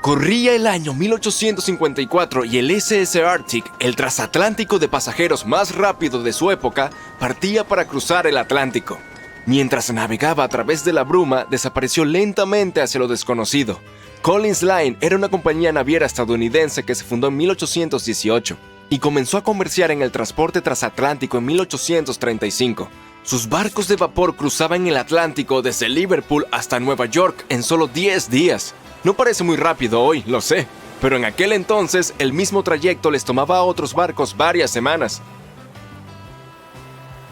Corría el año 1854 y el SS Arctic, el transatlántico de pasajeros más rápido de su época, partía para cruzar el Atlántico. Mientras navegaba a través de la bruma, desapareció lentamente hacia lo desconocido. Collins Line era una compañía naviera estadounidense que se fundó en 1818 y comenzó a comerciar en el transporte transatlántico en 1835. Sus barcos de vapor cruzaban el Atlántico desde Liverpool hasta Nueva York en solo 10 días. No parece muy rápido hoy, lo sé, pero en aquel entonces el mismo trayecto les tomaba a otros barcos varias semanas.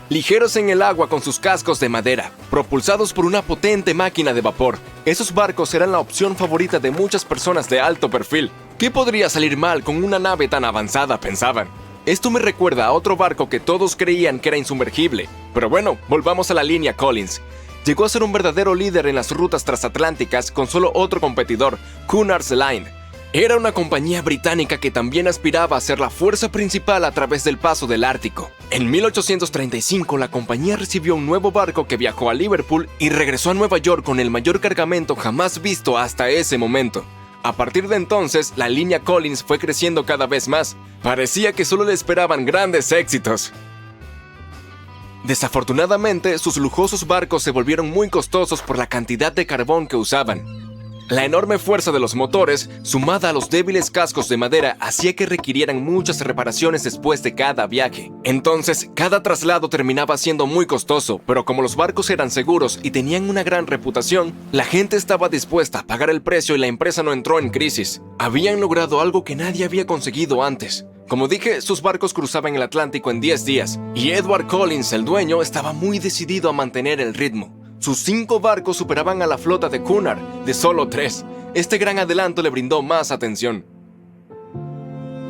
Ligeros en el agua con sus cascos de madera, propulsados por una potente máquina de vapor, esos barcos eran la opción favorita de muchas personas de alto perfil. ¿Qué podría salir mal con una nave tan avanzada?, pensaban. Esto me recuerda a otro barco que todos creían que era insumergible. Pero bueno, volvamos a la línea Collins. Llegó a ser un verdadero líder en las rutas transatlánticas con solo otro competidor, Cunard's Line. Era una compañía británica que también aspiraba a ser la fuerza principal a través del paso del Ártico. En 1835, la compañía recibió un nuevo barco que viajó a Liverpool y regresó a Nueva York con el mayor cargamento jamás visto hasta ese momento. A partir de entonces, la línea Collins fue creciendo cada vez más. Parecía que solo le esperaban grandes éxitos. Desafortunadamente, sus lujosos barcos se volvieron muy costosos por la cantidad de carbón que usaban. La enorme fuerza de los motores, sumada a los débiles cascos de madera, hacía que requirieran muchas reparaciones después de cada viaje. Entonces, cada traslado terminaba siendo muy costoso, pero como los barcos eran seguros y tenían una gran reputación, la gente estaba dispuesta a pagar el precio y la empresa no entró en crisis. Habían logrado algo que nadie había conseguido antes. Como dije, sus barcos cruzaban el Atlántico en 10 días, y Edward Collins, el dueño, estaba muy decidido a mantener el ritmo. Sus 5 barcos superaban a la flota de Cunard, de solo 3. Este gran adelanto le brindó más atención.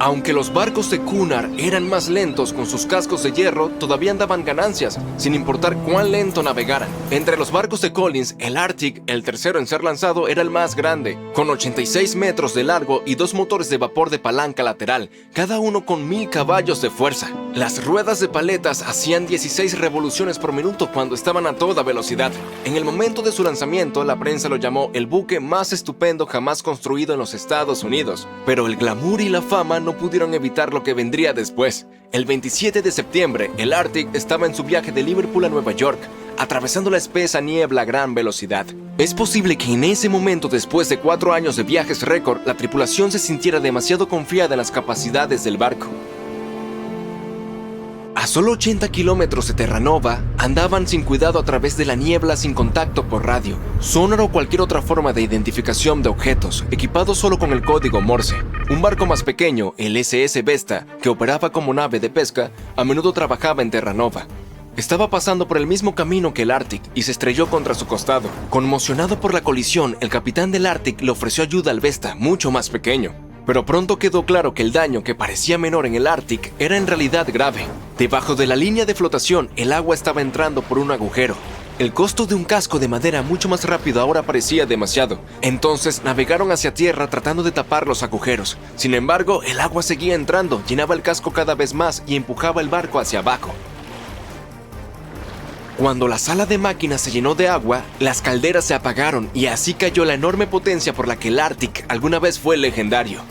Aunque los barcos de Cunard eran más lentos con sus cascos de hierro, todavía daban ganancias, sin importar cuán lento navegaran. Entre los barcos de Collins, el Arctic, el tercero en ser lanzado, era el más grande, con 86 metros de largo y 2 motores de vapor de palanca lateral, cada uno con 1000 caballos de fuerza. Las ruedas de paletas hacían 16 revoluciones por minuto cuando estaban a toda velocidad. En el momento de su lanzamiento, la prensa lo llamó el buque más estupendo jamás construido en los Estados Unidos. Pero el glamour y la fama no pudieron evitar lo que vendría después. El 27 de septiembre, el Arctic estaba en su viaje de Liverpool a Nueva York, atravesando la espesa niebla a gran velocidad. Es posible que en ese momento, después de 4 años de viajes récord, la tripulación se sintiera demasiado confiada en las capacidades del barco. A solo 80 kilómetros de Terranova, andaban sin cuidado a través de la niebla sin contacto por radio, sonar o cualquier otra forma de identificación de objetos, equipados solo con el código Morse. Un barco más pequeño, el SS Vesta, que operaba como nave de pesca, a menudo trabajaba en Terranova. Estaba pasando por el mismo camino que el Arctic y se estrelló contra su costado. Conmocionado por la colisión, el capitán del Arctic le ofreció ayuda al Vesta, mucho más pequeño. Pero pronto quedó claro que el daño que parecía menor en el Arctic era en realidad grave. Debajo de la línea de flotación, el agua estaba entrando por un agujero. El costo de un casco de madera mucho más rápido ahora parecía demasiado. Entonces navegaron hacia tierra tratando de tapar los agujeros. Sin embargo, el agua seguía entrando, llenaba el casco cada vez más y empujaba el barco hacia abajo. Cuando la sala de máquinas se llenó de agua, las calderas se apagaron y así cayó la enorme potencia por la que el Arctic alguna vez fue legendario.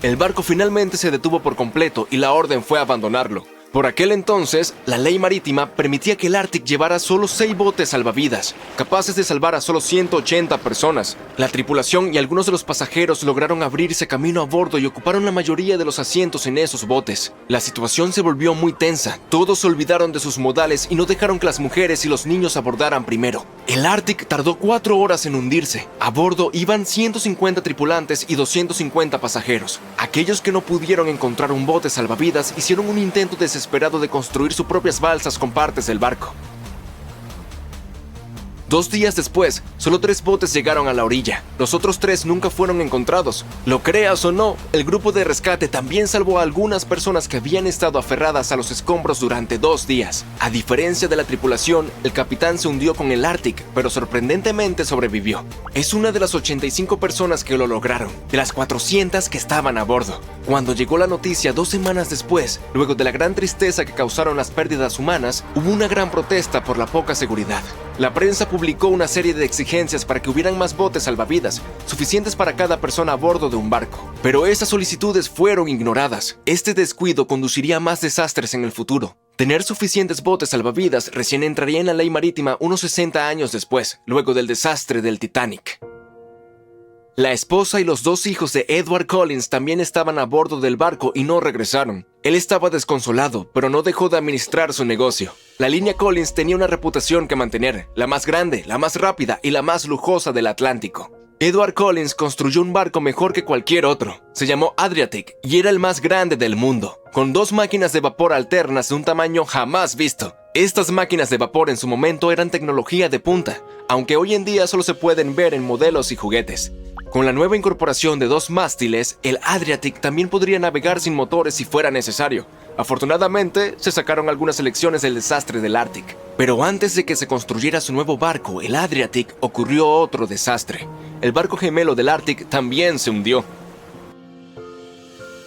El barco finalmente se detuvo por completo y la orden fue abandonarlo. Por aquel entonces, la ley marítima permitía que el Arctic llevara solo 6 botes salvavidas, capaces de salvar a solo 180 personas. La tripulación y algunos de los pasajeros lograron abrirse camino a bordo y ocuparon la mayoría de los asientos en esos botes. La situación se volvió muy tensa, todos se olvidaron de sus modales y no dejaron que las mujeres y los niños abordaran primero. El Arctic tardó 4 horas en hundirse. A bordo iban 150 tripulantes y 250 pasajeros. Aquellos que no pudieron encontrar un bote salvavidas hicieron un intento desesperado de construir sus propias balsas con partes del barco. 2 días después, solo 3 botes llegaron a la orilla. Los otros 3 nunca fueron encontrados. Lo creas o no, el grupo de rescate también salvó a algunas personas que habían estado aferradas a los escombros durante 2 días. A diferencia de la tripulación, el capitán se hundió con el Arctic, pero sorprendentemente sobrevivió. Es una de las 85 personas que lo lograron, de las 400 que estaban a bordo. Cuando llegó la noticia 2 semanas después, luego de la gran tristeza que causaron las pérdidas humanas, hubo una gran protesta por la poca seguridad. La prensa publicó una serie de exigencias para que hubieran más botes salvavidas, suficientes para cada persona a bordo de un barco. Pero esas solicitudes fueron ignoradas. Este descuido conduciría a más desastres en el futuro. Tener suficientes botes salvavidas recién entraría en la ley marítima unos 60 años después, luego del desastre del Titanic. La esposa y los 2 hijos de Edward Collins también estaban a bordo del barco y no regresaron. Él estaba desconsolado, pero no dejó de administrar su negocio. La línea Collins tenía una reputación que mantener, la más grande, la más rápida y la más lujosa del Atlántico. Edward Collins construyó un barco mejor que cualquier otro. Se llamó Adriatic y era el más grande del mundo, con 2 máquinas de vapor alternas de un tamaño jamás visto. Estas máquinas de vapor en su momento eran tecnología de punta, aunque hoy en día solo se pueden ver en modelos y juguetes. Con la nueva incorporación de 2 mástiles, el Adriatic también podría navegar sin motores si fuera necesario. Afortunadamente, se sacaron algunas lecciones del desastre del Arctic. Pero antes de que se construyera su nuevo barco, el Adriatic, ocurrió otro desastre. El barco gemelo del Arctic también se hundió.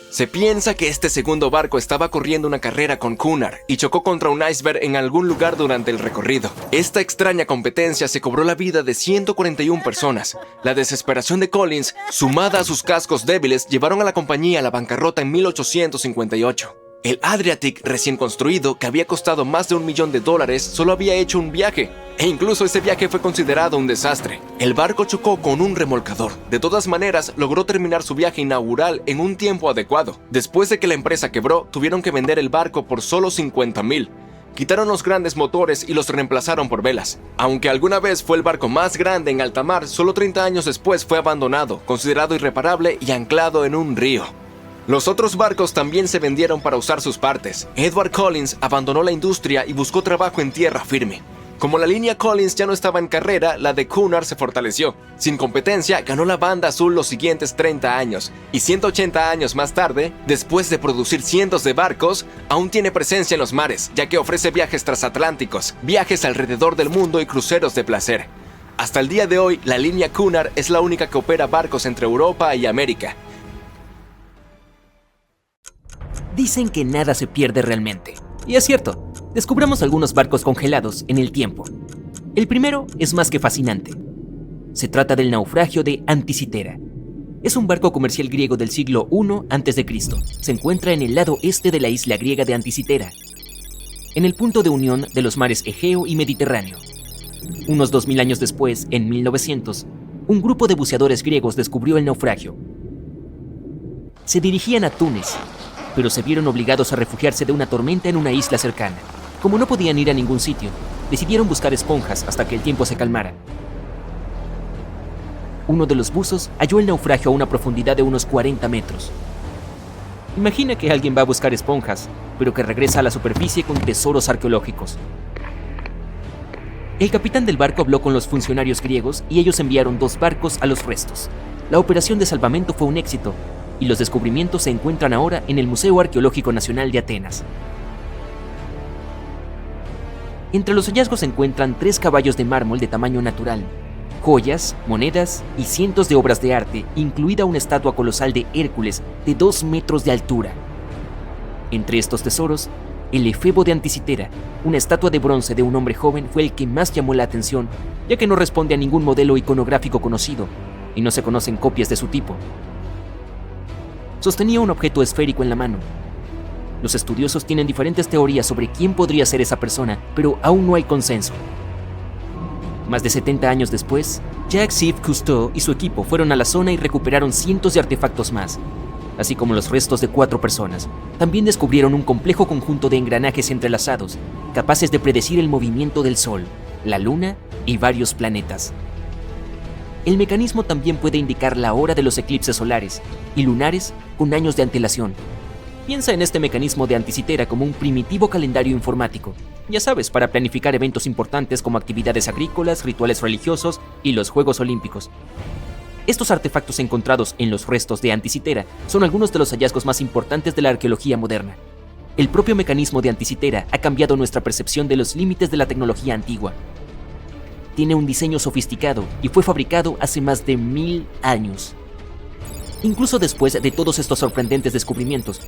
Se piensa que este segundo barco estaba corriendo una carrera con Cunard y chocó contra un iceberg en algún lugar durante el recorrido. Esta extraña competencia se cobró la vida de 141 personas. La desesperación de Collins, sumada a sus cascos débiles, llevaron a la compañía a la bancarrota en 1858. El Adriatic recién construido, que había costado más de $1 millón, solo había hecho un viaje. E incluso ese viaje fue considerado un desastre. El barco chocó con un remolcador. De todas maneras, logró terminar su viaje inaugural en un tiempo adecuado. Después de que la empresa quebró, tuvieron que vender el barco por solo $50,000. Quitaron los grandes motores y los reemplazaron por velas. Aunque alguna vez fue el barco más grande en alta mar, solo 30 años después fue abandonado, considerado irreparable y anclado en un río. Los otros barcos también se vendieron para usar sus partes. Edward Collins abandonó la industria y buscó trabajo en tierra firme. Como la línea Collins ya no estaba en carrera, la de Cunard se fortaleció. Sin competencia, ganó la banda azul los siguientes 30 años. Y 180 años más tarde, después de producir cientos de barcos, aún tiene presencia en los mares, ya que ofrece viajes transatlánticos, viajes alrededor del mundo y cruceros de placer. Hasta el día de hoy, la línea Cunard es la única que opera barcos entre Europa y América. Dicen que nada se pierde realmente. Y es cierto, descubramos algunos barcos congelados en el tiempo. El primero es más que fascinante. Se trata del naufragio de Anticitera. Es un barco comercial griego del siglo I a.C. Se encuentra en el lado este de la isla griega de Anticitera, en el punto de unión de los mares Egeo y Mediterráneo. Unos 2000 años después, en 1900, un grupo de buceadores griegos descubrió el naufragio. Se dirigían a Túnez, pero se vieron obligados a refugiarse de una tormenta en una isla cercana. Como no podían ir a ningún sitio, decidieron buscar esponjas hasta que el tiempo se calmara. Uno de los buzos halló el naufragio a una profundidad de unos 40 metros. Imagina que alguien va a buscar esponjas, pero que regresa a la superficie con tesoros arqueológicos. El capitán del barco habló con los funcionarios griegos y ellos enviaron 2 barcos a los restos. La operación de salvamento fue un éxito, y los descubrimientos se encuentran ahora en el Museo Arqueológico Nacional de Atenas. Entre los hallazgos se encuentran 3 caballos de mármol de tamaño natural, joyas, monedas y cientos de obras de arte, incluida una estatua colosal de Hércules de 2 metros de altura. Entre estos tesoros, el efebo de Anticitera, una estatua de bronce de un hombre joven, fue el que más llamó la atención, ya que no responde a ningún modelo iconográfico conocido, y no se conocen copias de su tipo. Sostenía un objeto esférico en la mano. Los estudiosos tienen diferentes teorías sobre quién podría ser esa persona, pero aún no hay consenso. Más de 70 años después, Jacques-Yves Cousteau y su equipo fueron a la zona y recuperaron cientos de artefactos más, así como los restos de 4 personas. También descubrieron un complejo conjunto de engranajes entrelazados, capaces de predecir el movimiento del Sol, la Luna y varios planetas. El mecanismo también puede indicar la hora de los eclipses solares y lunares con años de antelación. Piensa en este mecanismo de Anticitera como un primitivo calendario informático, ya sabes, para planificar eventos importantes como actividades agrícolas, rituales religiosos y los Juegos Olímpicos. Estos artefactos encontrados en los restos de Anticitera son algunos de los hallazgos más importantes de la arqueología moderna. El propio mecanismo de Anticitera ha cambiado nuestra percepción de los límites de la tecnología antigua. Tiene un diseño sofisticado y fue fabricado hace más de 1000 años. Incluso después de todos estos sorprendentes descubrimientos,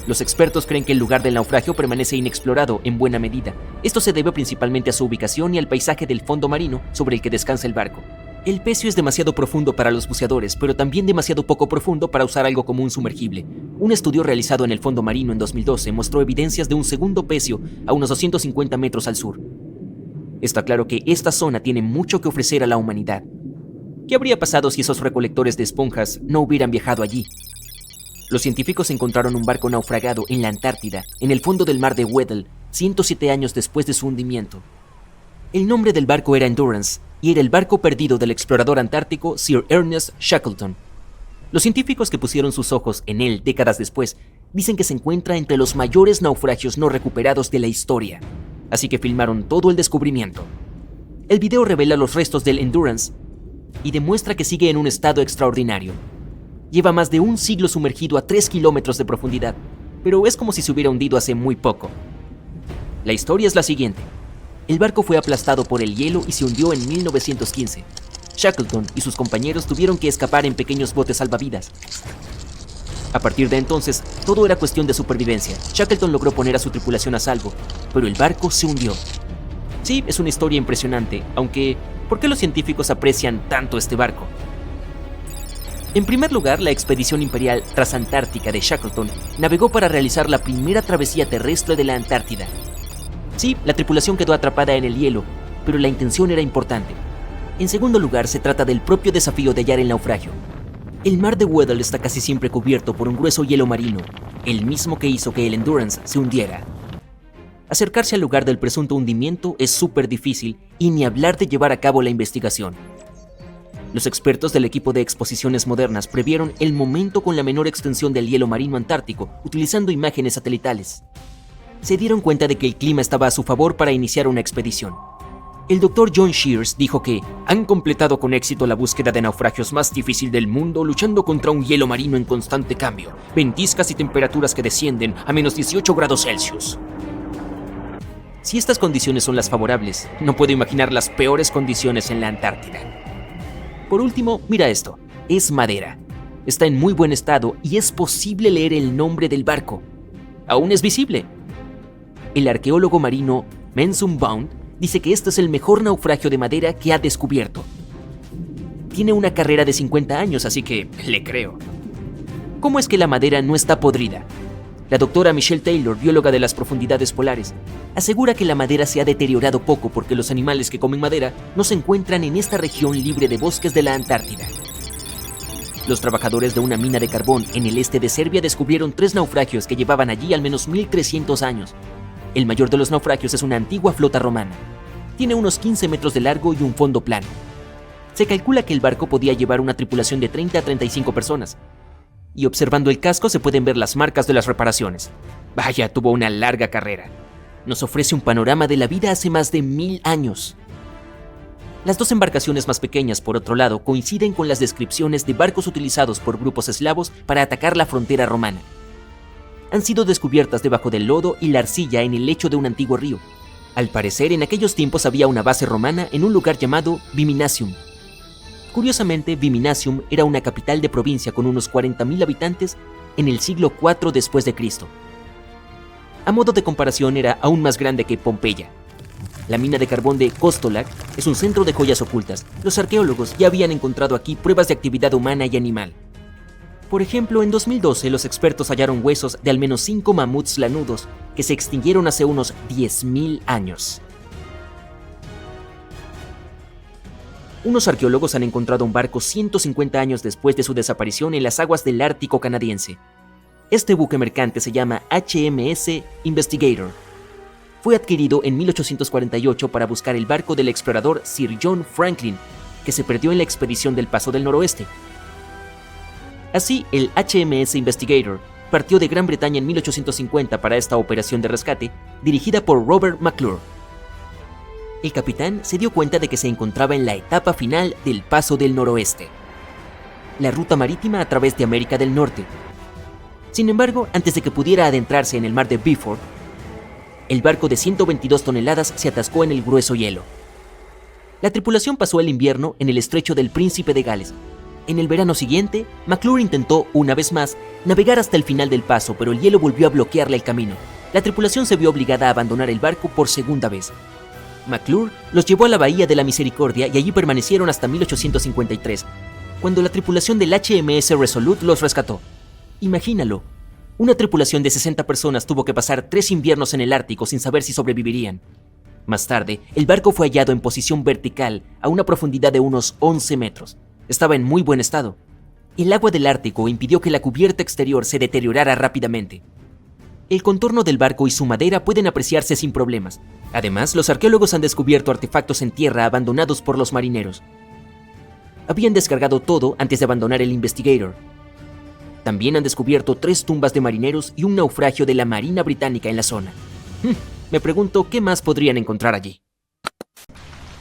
Los expertos creen que el lugar del naufragio permanece inexplorado en buena medida. Esto se debe principalmente a su ubicación y al paisaje del fondo marino sobre el que descansa el barco. El pecio es demasiado profundo para los buceadores, pero también demasiado poco profundo para usar algo como un sumergible. Un estudio realizado en el fondo marino en 2012 mostró evidencias de un segundo pecio a unos 250 metros al sur. Está claro que esta zona tiene mucho que ofrecer a la humanidad. ¿Qué habría pasado si esos recolectores de esponjas no hubieran viajado allí? Los científicos encontraron un barco naufragado en la Antártida, en el fondo del mar de Weddell, 107 años después de su hundimiento. El nombre del barco era Endurance, y era el barco perdido del explorador antártico Sir Ernest Shackleton. Los científicos que pusieron sus ojos en él décadas después dicen que se encuentra entre los mayores naufragios no recuperados de la historia, así que filmaron todo el descubrimiento. El video revela los restos del Endurance y demuestra que sigue en un estado extraordinario. Lleva más de un siglo sumergido a 3 kilómetros de profundidad, pero es como si se hubiera hundido hace muy poco. La historia es la siguiente. El barco fue aplastado por el hielo y se hundió en 1915. Shackleton y sus compañeros tuvieron que escapar en pequeños botes salvavidas. A partir de entonces, todo era cuestión de supervivencia. Shackleton logró poner a su tripulación a salvo, pero el barco se hundió. Sí, es una historia impresionante, aunque ¿por qué los científicos aprecian tanto este barco? En primer lugar, la expedición imperial transantártica de Shackleton navegó para realizar la primera travesía terrestre de la Antártida. Sí, la tripulación quedó atrapada en el hielo, pero la intención era importante. En segundo lugar, se trata del propio desafío de hallar el naufragio. El mar de Weddell está casi siempre cubierto por un grueso hielo marino, el mismo que hizo que el Endurance se hundiera. Acercarse al lugar del presunto hundimiento es súper difícil y ni hablar de llevar a cabo la investigación. Los expertos del equipo de exposiciones modernas previeron el momento con la menor extensión del hielo marino antártico utilizando imágenes satelitales. Se dieron cuenta de que el clima estaba a su favor para iniciar una expedición. El Dr. John Shears dijo que han completado con éxito la búsqueda de naufragios más difícil del mundo luchando contra un hielo marino en constante cambio, ventiscas y temperaturas que descienden a menos 18 grados Celsius. Si estas condiciones son las favorables, no puedo imaginar las peores condiciones en la Antártida. Por último, mira esto, es madera. Está en muy buen estado y es posible leer el nombre del barco. Aún es visible. El arqueólogo marino Mensum Bond dice que este es el mejor naufragio de madera que ha descubierto. Tiene una carrera de 50 años, así que le creo. ¿Cómo es que la madera no está podrida? La doctora Michelle Taylor, bióloga de las profundidades polares, asegura que la madera se ha deteriorado poco porque los animales que comen madera no se encuentran en esta región libre de bosques de la Antártida. Los trabajadores de una mina de carbón en el este de Serbia descubrieron 3 naufragios que llevaban allí al menos 1300 años. El mayor de los naufragios es una antigua flota romana. Tiene unos 15 metros de largo y un fondo plano. Se calcula que el barco podía llevar una tripulación de 30 a 35 personas. Y observando el casco se pueden ver las marcas de las reparaciones. Vaya, tuvo una larga carrera. Nos ofrece un panorama de la vida hace más de 1000 años. Las 2 embarcaciones más pequeñas, por otro lado, coinciden con las descripciones de barcos utilizados por grupos eslavos para atacar la frontera romana. Han sido descubiertas debajo del lodo y la arcilla en el lecho de un antiguo río. Al parecer, en aquellos tiempos había una base romana en un lugar llamado Viminacium. Curiosamente, Viminacium era una capital de provincia con unos 40.000 habitantes en el siglo IV después de Cristo. A modo de comparación, era aún más grande que Pompeya. La mina de carbón de Kostolac es un centro de joyas ocultas. Los arqueólogos ya habían encontrado aquí pruebas de actividad humana y animal. Por ejemplo, en 2012 los expertos hallaron huesos de al menos 5 mamuts lanudos que se extinguieron hace unos 10.000 años. Unos arqueólogos han encontrado un barco 150 años después de su desaparición en las aguas del Ártico canadiense. Este buque mercante se llama HMS Investigator. Fue adquirido en 1848 para buscar el barco del explorador Sir John Franklin, que se perdió en la expedición del Paso del Noroeste. Así, el HMS Investigator partió de Gran Bretaña en 1850 para esta operación de rescate, dirigida por Robert McClure. El capitán se dio cuenta de que se encontraba en la etapa final del Paso del Noroeste, la ruta marítima a través de América del Norte. Sin embargo, antes de que pudiera adentrarse en el mar de Beaufort, el barco de 122 toneladas se atascó en el grueso hielo. La tripulación pasó el invierno en el estrecho del Príncipe de Gales. En el verano siguiente, McClure intentó, una vez más, navegar hasta el final del paso, pero el hielo volvió a bloquearle el camino. La tripulación se vio obligada a abandonar el barco por segunda vez. McClure los llevó a la Bahía de la Misericordia y allí permanecieron hasta 1853, cuando la tripulación del HMS Resolute los rescató. Imagínalo, una tripulación de 60 personas tuvo que pasar 3 inviernos en el Ártico sin saber si sobrevivirían. Más tarde, el barco fue hallado en posición vertical a una profundidad de unos 11 metros. Estaba en muy buen estado. El agua del Ártico impidió que la cubierta exterior se deteriorara rápidamente. El contorno del barco y su madera pueden apreciarse sin problemas. Además, los arqueólogos han descubierto artefactos en tierra abandonados por los marineros. Habían descargado todo antes de abandonar el Investigator. También han descubierto 3 tumbas de marineros y un naufragio de la Marina Británica en la zona. Me pregunto qué más podrían encontrar allí.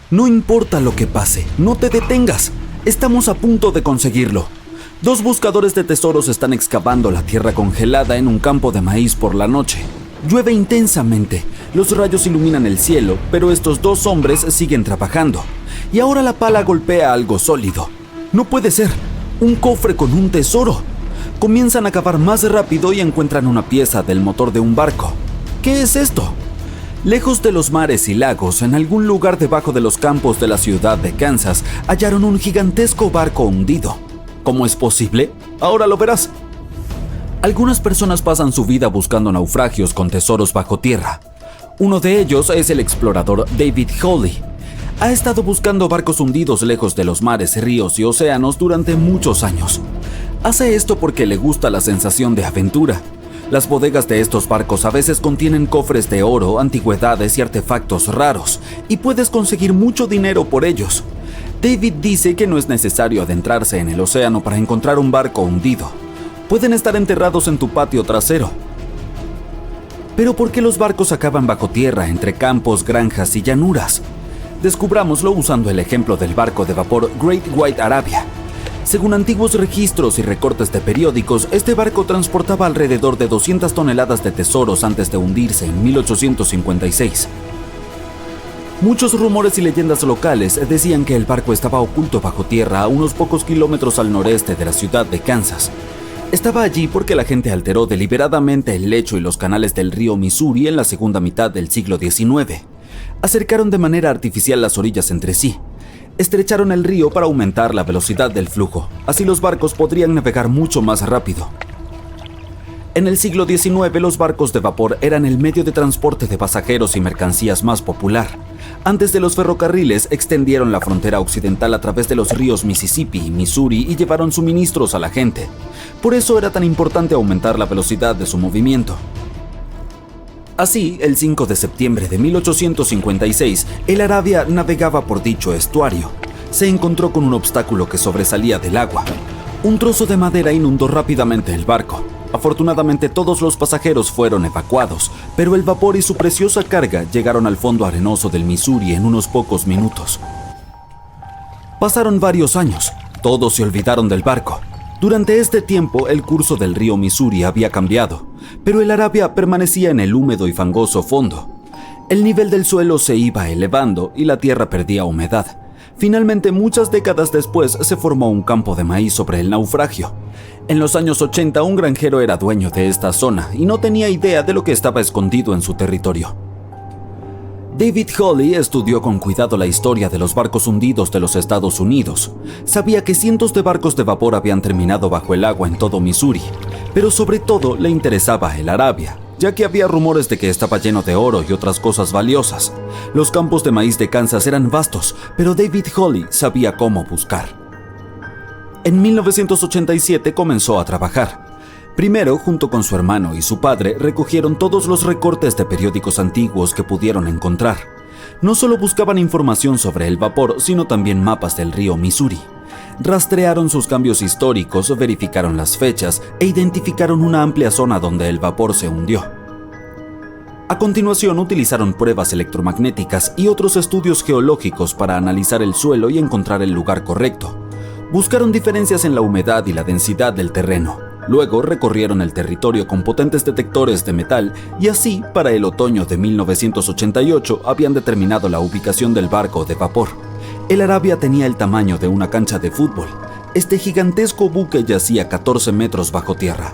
No importa lo que pase, no te detengas. Estamos a punto de conseguirlo. 2 buscadores de tesoros están excavando la tierra congelada en un campo de maíz por la noche. Llueve intensamente, los rayos iluminan el cielo, pero estos 2 hombres siguen trabajando. Y ahora la pala golpea algo sólido. No puede ser, un cofre con un tesoro. Comienzan a cavar más rápido y encuentran una pieza del motor de un barco. ¿Qué es esto? Lejos de los mares y lagos, en algún lugar debajo de los campos de la ciudad de Kansas, hallaron un gigantesco barco hundido. ¿Cómo es posible? Ahora lo verás. Algunas personas pasan su vida buscando naufragios con tesoros bajo tierra. Uno de ellos es el explorador David Hawley. Ha estado buscando barcos hundidos lejos de los mares, ríos y océanos durante muchos años. Hace esto porque le gusta la sensación de aventura. Las bodegas de estos barcos a veces contienen cofres de oro, antigüedades y artefactos raros, y puedes conseguir mucho dinero por ellos. David dice que no es necesario adentrarse en el océano para encontrar un barco hundido. Pueden estar enterrados en tu patio trasero. Pero ¿por qué los barcos acaban bajo tierra entre campos, granjas y llanuras? Descubrámoslo usando el ejemplo del barco de vapor Great White Arabia. Según antiguos registros y recortes de periódicos, este barco transportaba alrededor de 200 toneladas de tesoros antes de hundirse en 1856. Muchos rumores y leyendas locales decían que el barco estaba oculto bajo tierra a unos pocos kilómetros al noreste de la ciudad de Kansas. Estaba allí porque la gente alteró deliberadamente el lecho y los canales del río Missouri en la segunda mitad del siglo XIX. Acercaron de manera artificial las orillas entre sí. Estrecharon el río para aumentar la velocidad del flujo, así los barcos podrían navegar mucho más rápido. En el siglo XIX, los barcos de vapor eran el medio de transporte de pasajeros y mercancías más popular. Antes de los ferrocarriles, extendieron la frontera occidental a través de los ríos Mississippi y Missouri y llevaron suministros a la gente. Por eso era tan importante aumentar la velocidad de su movimiento. Así, el 5 de septiembre de 1856, el Arabia navegaba por dicho estuario. Se encontró con un obstáculo que sobresalía del agua. Un trozo de madera inundó rápidamente el barco. Afortunadamente, todos los pasajeros fueron evacuados, pero el vapor y su preciosa carga llegaron al fondo arenoso del Missouri en unos pocos minutos. Pasaron varios años. Todos se olvidaron del barco. Durante este tiempo, el curso del río Missouri había cambiado, pero el Arabia permanecía en el húmedo y fangoso fondo. El nivel del suelo se iba elevando y la tierra perdía humedad. Finalmente, muchas décadas después, se formó un campo de maíz sobre el naufragio. En los años 80, un granjero era dueño de esta zona y no tenía idea de lo que estaba escondido en su territorio. David Hawley estudió con cuidado la historia de los barcos hundidos de los Estados Unidos. Sabía que cientos de barcos de vapor habían terminado bajo el agua en todo Missouri, pero sobre todo le interesaba el Arabia, ya que había rumores de que estaba lleno de oro y otras cosas valiosas. Los campos de maíz de Kansas eran vastos, pero David Hawley sabía cómo buscar. En 1987 comenzó a trabajar. Primero, junto con su hermano y su padre, recogieron todos los recortes de periódicos antiguos que pudieron encontrar. No solo buscaban información sobre el vapor, sino también mapas del río Missouri. Rastrearon sus cambios históricos, verificaron las fechas e identificaron una amplia zona donde el vapor se hundió. A continuación, utilizaron pruebas electromagnéticas y otros estudios geológicos para analizar el suelo y encontrar el lugar correcto. Buscaron diferencias en la humedad y la densidad del terreno. Luego recorrieron el territorio con potentes detectores de metal y así, para el otoño de 1988, habían determinado la ubicación del barco de vapor. El Arabia tenía el tamaño de una cancha de fútbol. Este gigantesco buque yacía 14 metros bajo tierra.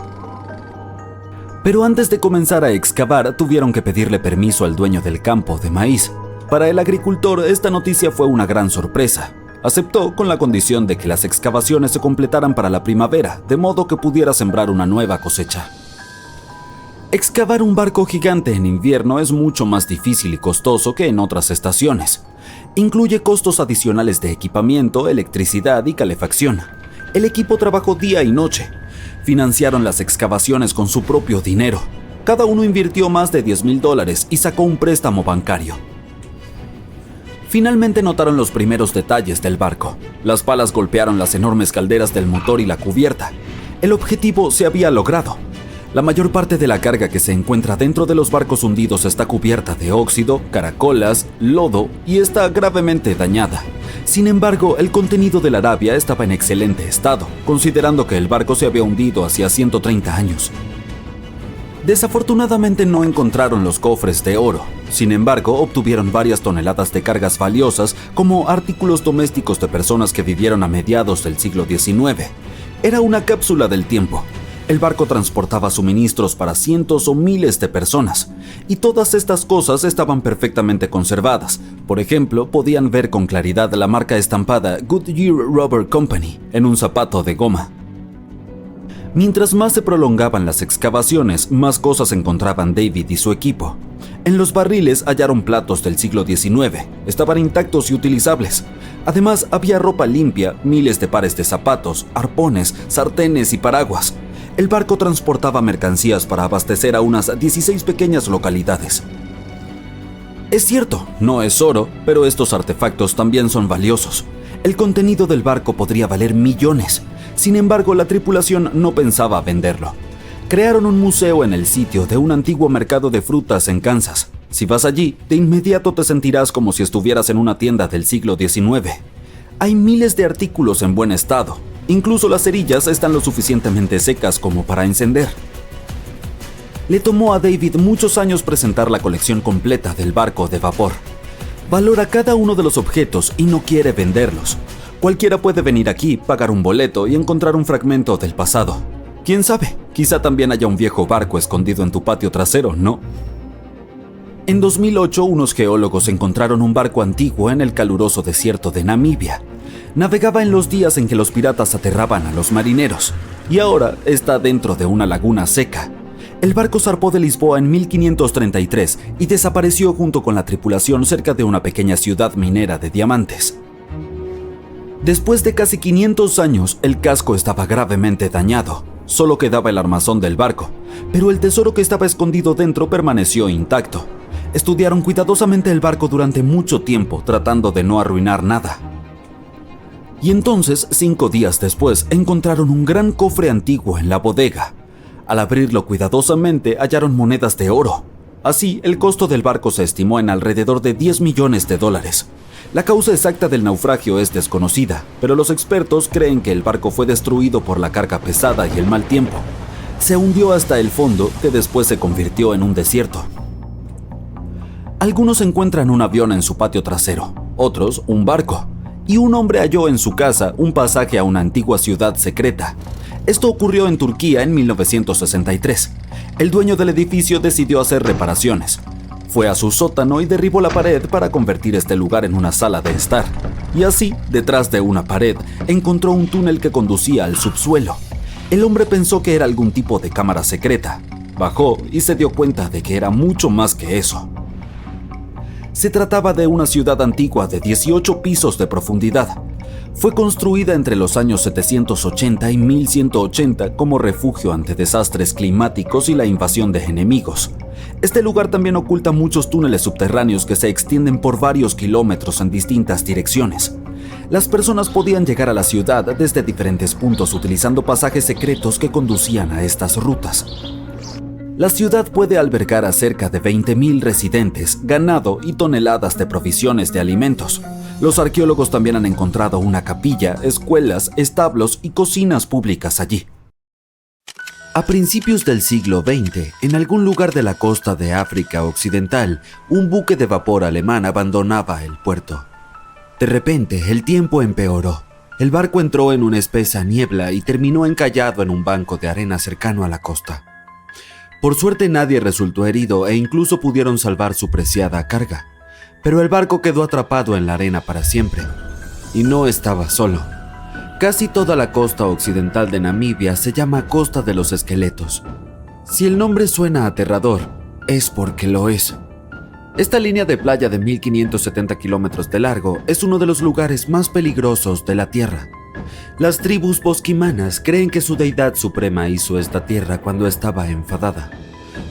Pero antes de comenzar a excavar, tuvieron que pedirle permiso al dueño del campo de maíz. Para el agricultor, esta noticia fue una gran sorpresa. Aceptó con la condición de que las excavaciones se completaran para la primavera, de modo que pudiera sembrar una nueva cosecha. Excavar un barco gigante en invierno es mucho más difícil y costoso que en otras estaciones. Incluye costos adicionales de equipamiento, electricidad y calefacción. El equipo trabajó día y noche. Financiaron las excavaciones con su propio dinero. Cada uno invirtió más de $10,000 y sacó un préstamo bancario. Finalmente notaron los primeros detalles del barco. Las palas golpearon las enormes calderas del motor y la cubierta. El objetivo se había logrado. La mayor parte de la carga que se encuentra dentro de los barcos hundidos está cubierta de óxido, caracolas, lodo y está gravemente dañada. Sin embargo, el contenido de la Arabia estaba en excelente estado, considerando que el barco se había hundido hacía 130 años. Desafortunadamente no encontraron los cofres de oro. Sin embargo, obtuvieron varias toneladas de cargas valiosas como artículos domésticos de personas que vivieron a mediados del siglo XIX. Era una cápsula del tiempo. El barco transportaba suministros para cientos o miles de personas, y todas estas cosas estaban perfectamente conservadas. Por ejemplo, podían ver con claridad la marca estampada Goodyear Rubber Company en un zapato de goma. Mientras más se prolongaban las excavaciones, más cosas encontraban David y su equipo. En los barriles hallaron platos del siglo XIX, estaban intactos y utilizables. Además, había ropa limpia, miles de pares de zapatos, arpones, sartenes y paraguas. El barco transportaba mercancías para abastecer a unas 16 pequeñas localidades. Es cierto, no es oro, pero estos artefactos también son valiosos. El contenido del barco podría valer millones. Sin embargo, la tripulación no pensaba venderlo. Crearon un museo en el sitio de un antiguo mercado de frutas en Kansas. Si vas allí, de inmediato te sentirás como si estuvieras en una tienda del siglo XIX. Hay miles de artículos en buen estado. Incluso las cerillas están lo suficientemente secas como para encender. Le tomó a David muchos años presentar la colección completa del barco de vapor. Valora cada uno de los objetos y no quiere venderlos. Cualquiera puede venir aquí, pagar un boleto y encontrar un fragmento del pasado. ¿Quién sabe? Quizá también haya un viejo barco escondido en tu patio trasero, ¿no? En 2008, unos geólogos encontraron un barco antiguo en el caluroso desierto de Namibia. Navegaba en los días en que los piratas aterraban a los marineros, y ahora está dentro de una laguna seca. El barco zarpó de Lisboa en 1533 y desapareció junto con la tripulación cerca de una pequeña ciudad minera de diamantes. Después de casi 500 años, el casco estaba gravemente dañado. Solo quedaba el armazón del barco, pero el tesoro que estaba escondido dentro permaneció intacto. Estudiaron cuidadosamente el barco durante mucho tiempo, tratando de no arruinar nada. Y entonces, 5 días después, encontraron un gran cofre antiguo en la bodega. Al abrirlo cuidadosamente, hallaron monedas de oro. Así, el costo del barco se estimó en alrededor de $10 millones. La causa exacta del naufragio es desconocida, pero los expertos creen que el barco fue destruido por la carga pesada y el mal tiempo. Se hundió hasta el fondo, que después se convirtió en un desierto. Algunos encuentran un avión en su patio trasero, otros un barco, y un hombre halló en su casa un pasaje a una antigua ciudad secreta. Esto ocurrió en Turquía en 1963. El dueño del edificio decidió hacer reparaciones. Fue a su sótano y derribó la pared para convertir este lugar en una sala de estar. Y así, detrás de una pared, encontró un túnel que conducía al subsuelo. El hombre pensó que era algún tipo de cámara secreta. Bajó y se dio cuenta de que era mucho más que eso. Se trataba de una ciudad antigua de 18 pisos de profundidad. Fue construida entre los años 780 y 1180 como refugio ante desastres climáticos y la invasión de enemigos. Este lugar también oculta muchos túneles subterráneos que se extienden por varios kilómetros en distintas direcciones. Las personas podían llegar a la ciudad desde diferentes puntos utilizando pasajes secretos que conducían a estas rutas. La ciudad puede albergar a cerca de 20,000 residentes, ganado y toneladas de provisiones de alimentos. Los arqueólogos también han encontrado una capilla, escuelas, establos y cocinas públicas allí. A principios del siglo XX, en algún lugar de la costa de África Occidental, un buque de vapor alemán abandonaba el puerto. De repente, el tiempo empeoró. El barco entró en una espesa niebla y terminó encallado en un banco de arena cercano a la costa. Por suerte nadie resultó herido e incluso pudieron salvar su preciada carga, pero el barco quedó atrapado en la arena para siempre. Y no estaba solo. Casi toda la costa occidental de Namibia se llama Costa de los Esqueletos. Si el nombre suena aterrador, es porque lo es. Esta línea de playa de 1570 kilómetros de largo es uno de los lugares más peligrosos de la Tierra. Las tribus bosquimanas creen que su deidad suprema hizo esta tierra cuando estaba enfadada.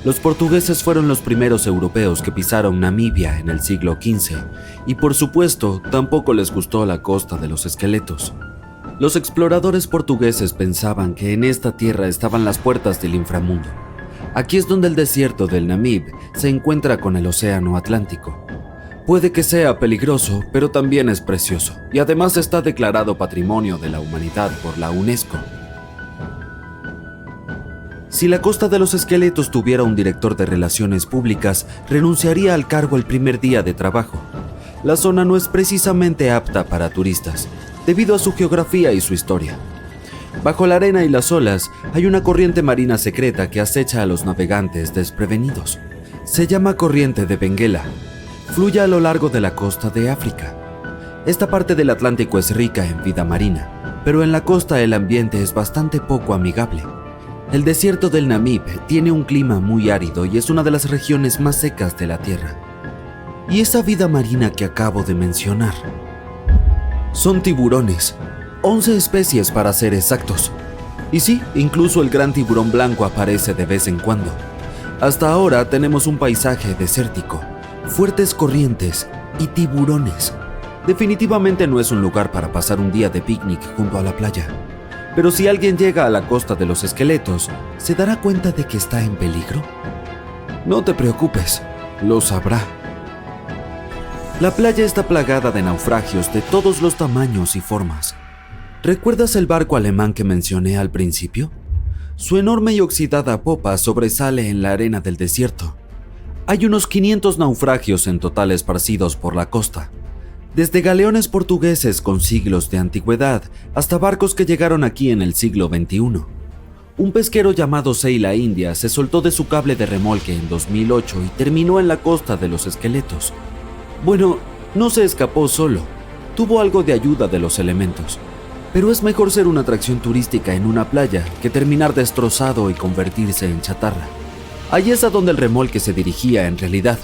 Los portugueses fueron los primeros europeos que pisaron Namibia en el siglo XV, y por supuesto tampoco les gustó la Costa de los Esqueletos. Los exploradores portugueses pensaban que en esta tierra estaban las puertas del inframundo. Aquí es donde el desierto del Namib se encuentra con el océano Atlántico. Puede que sea peligroso, pero también es precioso, y además está declarado Patrimonio de la Humanidad por la UNESCO. Si la Costa de los Esqueletos tuviera un director de relaciones públicas, renunciaría al cargo el primer día de trabajo. La zona no es precisamente apta para turistas, debido a su geografía y su historia. Bajo la arena y las olas hay una corriente marina secreta que acecha a los navegantes desprevenidos. Se llama Corriente de Benguela. Fluye a lo largo de la costa de África. Esta parte del Atlántico es rica en vida marina, pero en la costa el ambiente es bastante poco amigable. El desierto del Namib tiene un clima muy árido y es una de las regiones más secas de la Tierra. Y esa vida marina que acabo de mencionar son tiburones. 11 especies para ser exactos. Y sí, incluso el gran tiburón blanco aparece de vez en cuando. Hasta ahora tenemos un paisaje desértico, fuertes corrientes y tiburones. Definitivamente no es un lugar para pasar un día de picnic junto a la playa. Pero si alguien llega a la Costa de los Esqueletos, ¿se dará cuenta de que está en peligro? No te preocupes, lo sabrá. La playa está plagada de naufragios de todos los tamaños y formas. ¿Recuerdas el barco alemán que mencioné al principio? Su enorme y oxidada popa sobresale en la arena del desierto. Hay unos 500 naufragios en total esparcidos por la costa, desde galeones portugueses con siglos de antigüedad hasta barcos que llegaron aquí en el siglo XXI. Un pesquero llamado Seila India se soltó de su cable de remolque en 2008 y terminó en la Costa de los Esqueletos. Bueno, no se escapó solo, tuvo algo de ayuda de los elementos. Pero es mejor ser una atracción turística en una playa que terminar destrozado y convertirse en chatarra. Ahí es a donde el remolque se dirigía en realidad.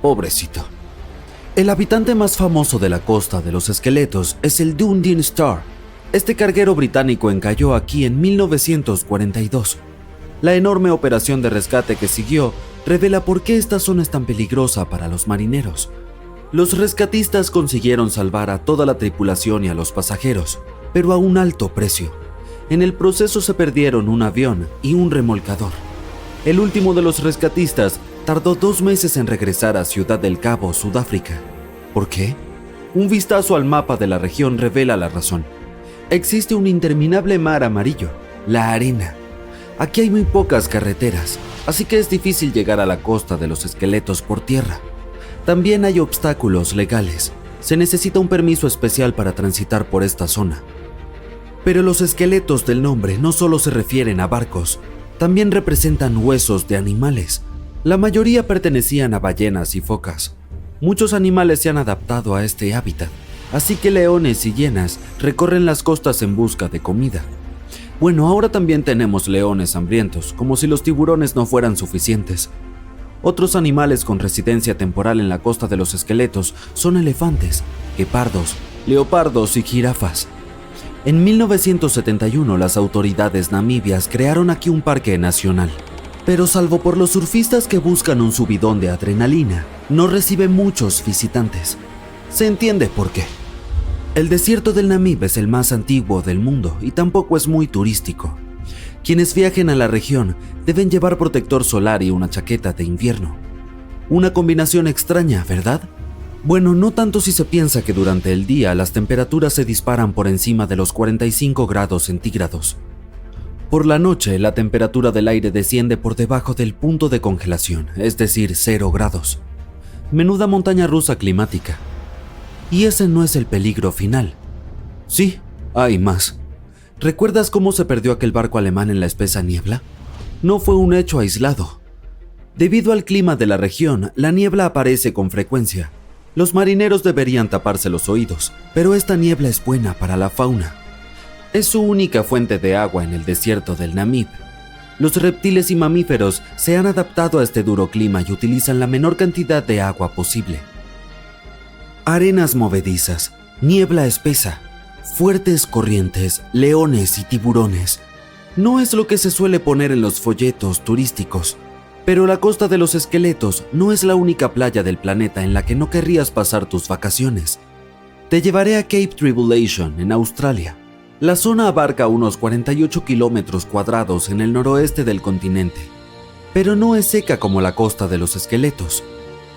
Pobrecito. El habitante más famoso de la Costa de los Esqueletos es el Dundee Star. Este carguero británico encalló aquí en 1942. La enorme operación de rescate que siguió revela por qué esta zona es tan peligrosa para los marineros. Los rescatistas consiguieron salvar a toda la tripulación y a los pasajeros, pero a un alto precio. En el proceso se perdieron un avión y un remolcador. El último de los rescatistas tardó 2 meses en regresar a Ciudad del Cabo, Sudáfrica. ¿Por qué? Un vistazo al mapa de la región revela la razón. Existe un interminable mar amarillo, la arena. Aquí hay muy pocas carreteras, así que es difícil llegar a la Costa de los Esqueletos por tierra. También hay obstáculos legales. Se necesita un permiso especial para transitar por esta zona. Pero los esqueletos del nombre no solo se refieren a barcos, también representan huesos de animales. La mayoría pertenecían a ballenas y focas. Muchos animales se han adaptado a este hábitat, así que leones y hienas recorren las costas en busca de comida. Bueno, ahora también tenemos leones hambrientos, como si los tiburones no fueran suficientes. Otros animales con residencia temporal en la Costa de los Esqueletos son elefantes, guepardos, leopardos y jirafas. En 1971 las autoridades namibias crearon aquí un parque nacional, pero salvo por los surfistas que buscan un subidón de adrenalina, no recibe muchos visitantes. Se entiende por qué. El desierto del Namib es el más antiguo del mundo y tampoco es muy turístico. Quienes viajen a la región deben llevar protector solar y una chaqueta de invierno. Una combinación extraña, ¿verdad? Bueno, no tanto si se piensa que durante el día las temperaturas se disparan por encima de los 45 grados centígrados. Por la noche, la temperatura del aire desciende por debajo del punto de congelación, es decir, 0 grados. Menuda montaña rusa climática. Y ese no es el peligro final. Sí, Hay más. ¿Recuerdas cómo se perdió aquel barco alemán en la espesa niebla? No fue un hecho aislado. Debido al clima de la región, la niebla aparece con frecuencia. Los marineros deberían taparse los oídos, pero esta niebla es buena para la fauna. Es su única fuente de agua en el desierto del Namib. Los reptiles y mamíferos se han adaptado a este duro clima y utilizan la menor cantidad de agua posible. Arenas movedizas, niebla espesa, fuertes corrientes, leones y tiburones. No es lo que se suele poner en los folletos turísticos, pero la Costa de los Esqueletos no es la única playa del planeta en la que no querrías pasar tus vacaciones. Te llevaré a Cape Tribulation, en Australia. La zona abarca unos 48 kilómetros cuadrados en el noroeste del continente, pero no es seca como la Costa de los Esqueletos.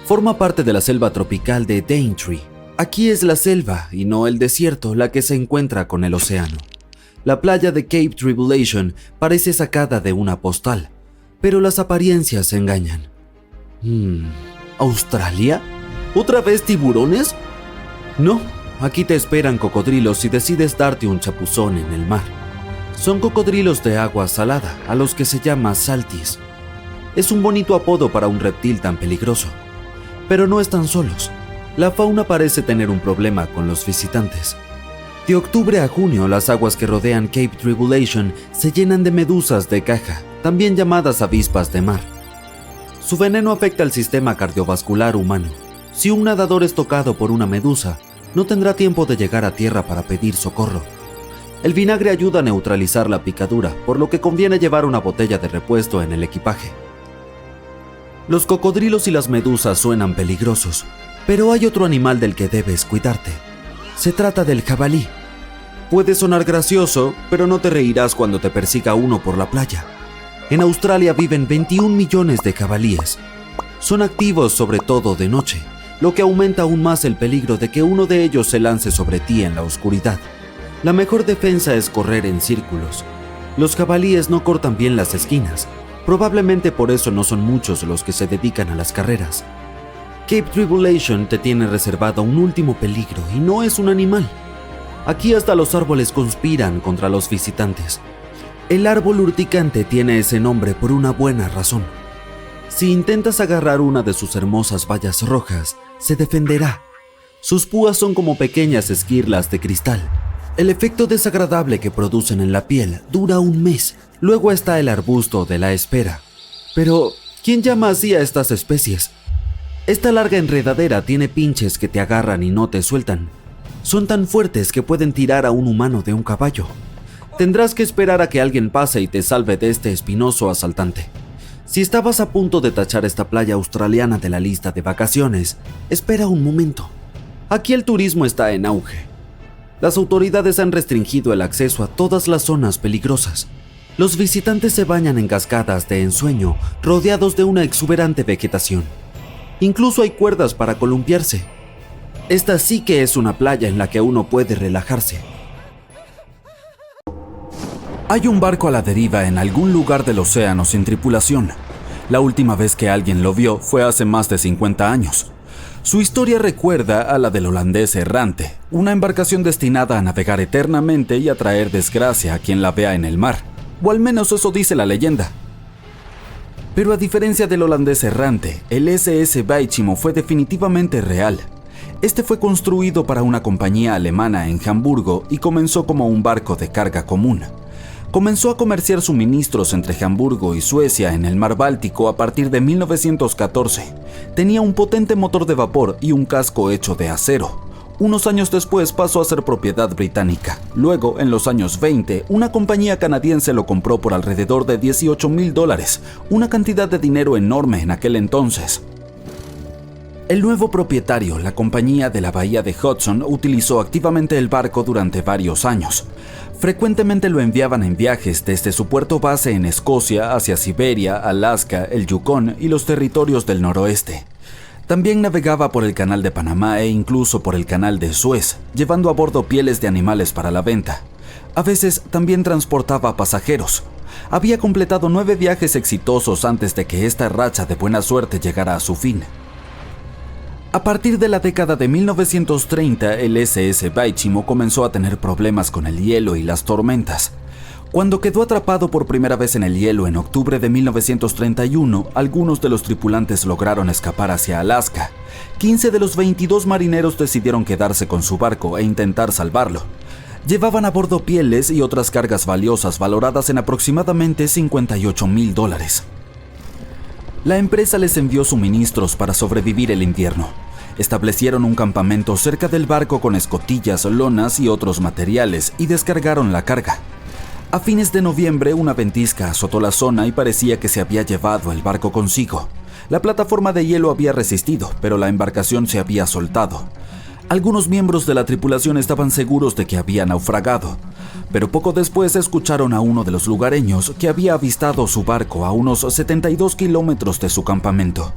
Forma parte de la selva tropical de Daintree. Aquí es la selva y no el desierto la que se encuentra con el océano. La playa de Cape Tribulation parece sacada de una postal, pero las apariencias engañan. ¿Australia? ¿Otra vez tiburones? No, aquí te esperan cocodrilos si decides darte un chapuzón en el mar. Son cocodrilos de agua salada, a los que se llama saltis. Es un bonito apodo para un reptil tan peligroso. Pero no están solos. La fauna parece tener un problema con los visitantes. De octubre a junio, las aguas que rodean Cape Tribulation se llenan de medusas de caja, también llamadas avispas de mar. Su veneno afecta al sistema cardiovascular humano. Si un nadador es tocado por una medusa, no tendrá tiempo de llegar a tierra para pedir socorro. El vinagre ayuda a neutralizar la picadura, por lo que conviene llevar una botella de repuesto en el equipaje. Los cocodrilos y las medusas suenan peligrosos, pero hay otro animal del que debes cuidarte. Se trata del jabalí. Puede sonar gracioso, pero no te reirás cuando te persiga uno por la playa. En Australia viven 21 millones de jabalíes. Son activos sobre todo de noche, lo que aumenta aún más el peligro de que uno de ellos se lance sobre ti en la oscuridad. La mejor defensa es correr en círculos. Los jabalíes no cortan bien las esquinas. Probablemente por eso no son muchos los que se dedican a las carreras. Cape Tribulation te tiene reservado un último peligro y no es un animal. Aquí hasta los árboles conspiran contra los visitantes. El árbol urticante tiene ese nombre por una buena razón. Si intentas agarrar una de sus hermosas bayas rojas, se defenderá. Sus púas son como pequeñas esquirlas de cristal. El efecto desagradable que producen en la piel dura un mes. Luego está el arbusto de la espera. Pero, ¿quién llama así a estas especies? Esta larga enredadera tiene pinches que te agarran y no te sueltan. Son tan fuertes que pueden tirar a un humano de un caballo. Tendrás que esperar a que alguien pase y te salve de este espinoso asaltante. Si estabas a punto de tachar esta playa australiana de la lista de vacaciones, espera un momento. Aquí el turismo está en auge. Las autoridades han restringido el acceso a todas las zonas peligrosas. Los visitantes se bañan en cascadas de ensueño rodeados de una exuberante vegetación. Incluso hay cuerdas para columpiarse. Esta sí que es una playa en la que uno puede relajarse. Hay un barco a la deriva en algún lugar del océano sin tripulación. La última vez que alguien lo vio fue hace más de 50 años. Su historia recuerda a la del holandés errante, una embarcación destinada a navegar eternamente y a traer desgracia a quien la vea en el mar. O al menos eso dice la leyenda. Pero a diferencia del holandés errante, el SS Baichimo fue definitivamente real. Este fue construido para una compañía alemana en Hamburgo y comenzó como un barco de carga común. Comenzó a comerciar suministros entre Hamburgo y Suecia en el mar Báltico a partir de 1914. Tenía un potente motor de vapor y un casco hecho de acero. Unos años después pasó a ser propiedad británica. Luego, en los años 20, una compañía canadiense lo compró por alrededor de $18,000, una cantidad de dinero enorme en aquel entonces. El nuevo propietario, la compañía de la bahía de Hudson, utilizó activamente el barco durante varios años. Frecuentemente lo enviaban en viajes desde su puerto base en Escocia hacia Siberia, Alaska, el Yukón y los territorios del noroeste. También navegaba por el canal de Panamá e incluso por el canal de Suez, llevando a bordo pieles de animales para la venta. A veces también transportaba pasajeros. Había completado 9 viajes exitosos antes de que esta racha de buena suerte llegara a su fin. A partir de la década de 1930, el SS Baichimo comenzó a tener problemas con el hielo y las tormentas. Cuando quedó atrapado por primera vez en el hielo en octubre de 1931, algunos de los tripulantes lograron escapar hacia Alaska. 15 de los 22 marineros decidieron quedarse con su barco e intentar salvarlo. Llevaban a bordo pieles y otras cargas valiosas valoradas en aproximadamente $58,000. La empresa les envió suministros para sobrevivir el invierno. Establecieron un campamento cerca del barco con escotillas, lonas y otros materiales y descargaron la carga. A fines de noviembre, una ventisca azotó la zona y parecía que se había llevado el barco consigo. La plataforma de hielo había resistido, pero la embarcación se había soltado. Algunos miembros de la tripulación estaban seguros de que había naufragado, pero poco después escucharon a uno de los lugareños que había avistado su barco a unos 72 kilómetros de su campamento.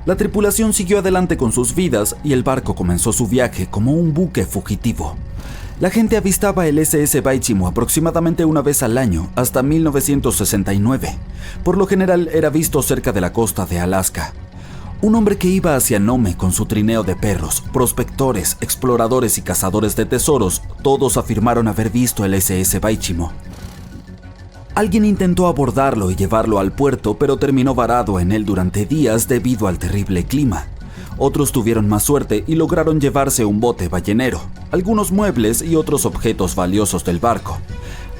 La tripulación siguió adelante con sus vidas y el barco comenzó su viaje como un buque fugitivo. La gente avistaba el SS Baichimo aproximadamente una vez al año hasta 1969. Por lo general era visto cerca de la costa de Alaska. Un hombre que iba hacia Nome con su trineo de perros, prospectores, exploradores y cazadores de tesoros, todos afirmaron haber visto el SS Baichimo. Alguien intentó abordarlo y llevarlo al puerto, pero terminó varado en él durante días debido al terrible clima. Otros tuvieron más suerte y lograron llevarse un bote ballenero, algunos muebles y otros objetos valiosos del barco.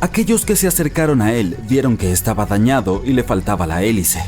Aquellos que se acercaron a él vieron que estaba dañado y le faltaba la hélice.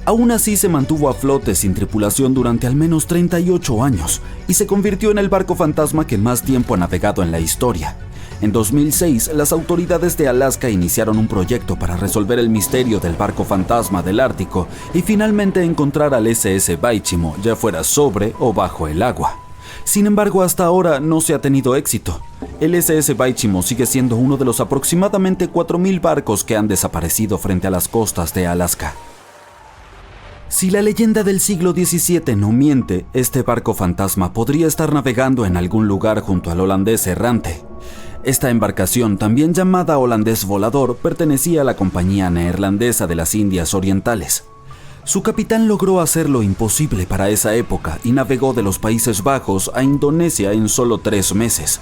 Aún así se mantuvo a flote sin tripulación durante al menos 38 años y se convirtió en el barco fantasma que más tiempo ha navegado en la historia. En 2006, las autoridades de Alaska iniciaron un proyecto para resolver el misterio del barco fantasma del Ártico y finalmente encontrar al SS Baichimo, ya fuera sobre o bajo el agua. Sin embargo, hasta ahora no se ha tenido éxito. El SS Baichimo sigue siendo uno de los aproximadamente 4,000 barcos que han desaparecido frente a las costas de Alaska. Si la leyenda del siglo XVII no miente, este barco fantasma podría estar navegando en algún lugar junto al holandés errante. Esta embarcación, también llamada holandés volador, pertenecía a la Compañía Neerlandesa de las Indias Orientales. Su capitán logró hacer lo imposible para esa época y navegó de los Países Bajos a Indonesia en solo 3 meses.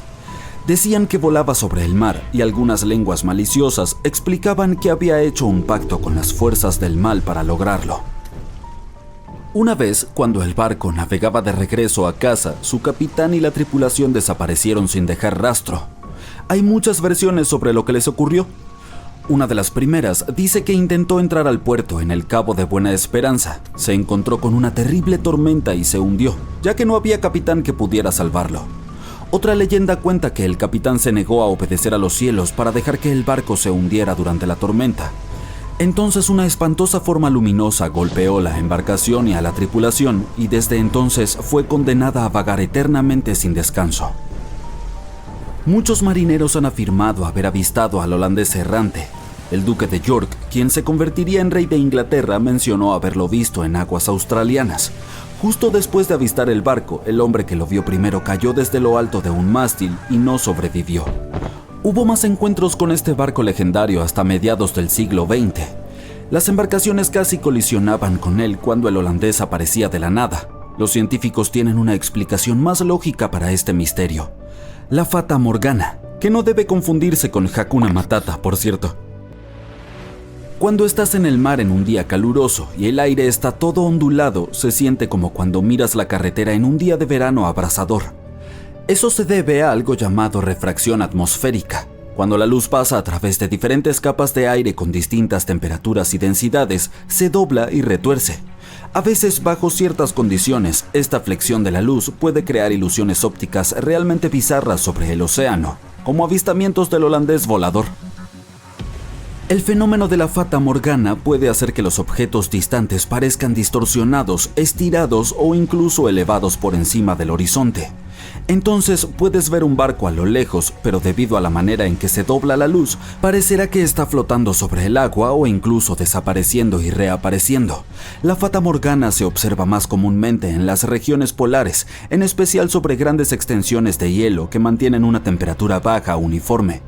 Decían que volaba sobre el mar y algunas lenguas maliciosas explicaban que había hecho un pacto con las fuerzas del mal para lograrlo. Una vez, cuando el barco navegaba de regreso a casa, su capitán y la tripulación desaparecieron sin dejar rastro. Hay muchas versiones sobre lo que les ocurrió. Una de las primeras dice que intentó entrar al puerto en el Cabo de Buena Esperanza. Se encontró con una terrible tormenta y se hundió, ya que no había capitán que pudiera salvarlo. Otra leyenda cuenta que el capitán se negó a obedecer a los cielos para dejar que el barco se hundiera durante la tormenta. Entonces una espantosa forma luminosa golpeó la embarcación y a la tripulación, y desde entonces fue condenada a vagar eternamente sin descanso. Muchos marineros han afirmado haber avistado al holandés errante. El duque de York, quien se convertiría en rey de Inglaterra, mencionó haberlo visto en aguas australianas. Justo después de avistar el barco, el hombre que lo vio primero cayó desde lo alto de un mástil y no sobrevivió. Hubo más encuentros con este barco legendario hasta mediados del siglo XX. Las embarcaciones casi colisionaban con él cuando el holandés aparecía de la nada. Los científicos tienen una explicación más lógica para este misterio: la Fata Morgana, que no debe confundirse con Hakuna Matata, por cierto. Cuando estás en el mar en un día caluroso y el aire está todo ondulado, se siente como cuando miras la carretera en un día de verano abrasador. Eso se debe a algo llamado refracción atmosférica. Cuando la luz pasa a través de diferentes capas de aire con distintas temperaturas y densidades, se dobla y retuerce. A veces, bajo ciertas condiciones, esta flexión de la luz puede crear ilusiones ópticas realmente bizarras sobre el océano, como avistamientos del holandés volador. El fenómeno de la Fata Morgana puede hacer que los objetos distantes parezcan distorsionados, estirados o incluso elevados por encima del horizonte. Entonces puedes ver un barco a lo lejos, pero debido a la manera en que se dobla la luz, parecerá que está flotando sobre el agua o incluso desapareciendo y reapareciendo. La Fata Morgana se observa más comúnmente en las regiones polares, en especial sobre grandes extensiones de hielo que mantienen una temperatura baja uniforme.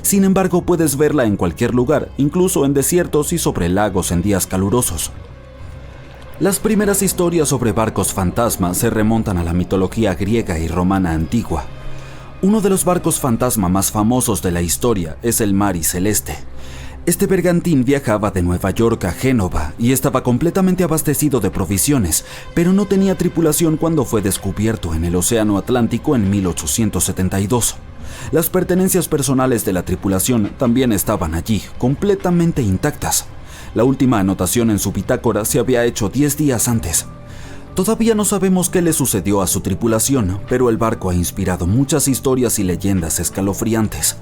Sin embargo, puedes verla en cualquier lugar, incluso en desiertos y sobre lagos en días calurosos. Las primeras historias sobre barcos fantasma se remontan a la mitología griega y romana antigua. Uno de los barcos fantasma más famosos de la historia es el Mari Celeste. Este bergantín viajaba de Nueva York a Génova y estaba completamente abastecido de provisiones, pero no tenía tripulación cuando fue descubierto en el Océano Atlántico en 1872. Las pertenencias personales de la tripulación también estaban allí, completamente intactas. La última anotación en su bitácora se había hecho 10 días antes. Todavía no sabemos qué le sucedió a su tripulación, pero el barco ha inspirado muchas historias y leyendas escalofriantes.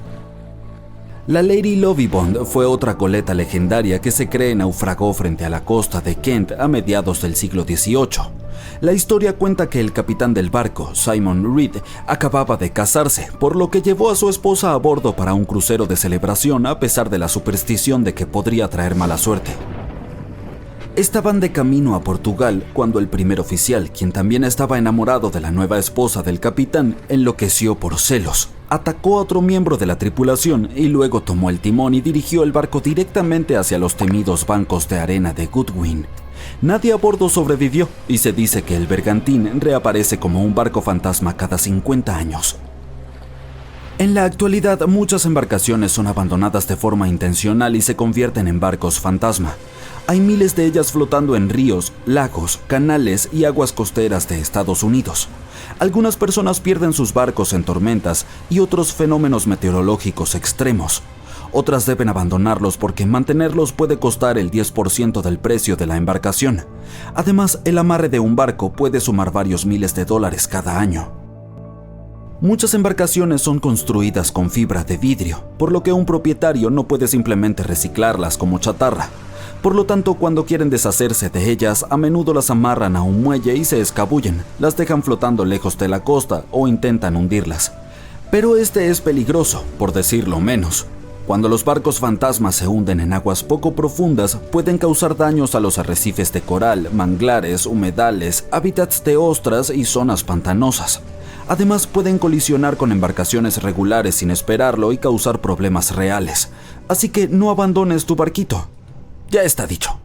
La Lady Lovibond fue otra goleta legendaria que se cree naufragó frente a la costa de Kent a mediados del siglo XVIII. La historia cuenta que el capitán del barco, Simon Reed, acababa de casarse, por lo que llevó a su esposa a bordo para un crucero de celebración a pesar de la superstición de que podría traer mala suerte. Estaban de camino a Portugal cuando el primer oficial, quien también estaba enamorado de la nueva esposa del capitán, enloqueció por celos. Atacó a otro miembro de la tripulación y luego tomó el timón y dirigió el barco directamente hacia los temidos bancos de arena de Goodwin. Nadie a bordo sobrevivió y se dice que el bergantín reaparece como un barco fantasma cada 50 años. En la actualidad, muchas embarcaciones son abandonadas de forma intencional y se convierten en barcos fantasma. Hay miles de ellas flotando en ríos, lagos, canales y aguas costeras de Estados Unidos. Algunas personas pierden sus barcos en tormentas y otros fenómenos meteorológicos extremos. Otras deben abandonarlos porque mantenerlos puede costar el 10% del precio de la embarcación. Además, el amarre de un barco puede sumar varios miles de dólares cada año. Muchas embarcaciones son construidas con fibra de vidrio, por lo que un propietario no puede simplemente reciclarlas como chatarra. Por lo tanto, cuando quieren deshacerse de ellas, a menudo las amarran a un muelle y se escabullen, las dejan flotando lejos de la costa o intentan hundirlas. Pero este es peligroso, por decirlo menos. Cuando los barcos fantasmas se hunden en aguas poco profundas, pueden causar daños a los arrecifes de coral, manglares, humedales, hábitats de ostras y zonas pantanosas. Además, pueden colisionar con embarcaciones regulares sin esperarlo y causar problemas reales. Así que no abandones tu barquito. Ya está dicho.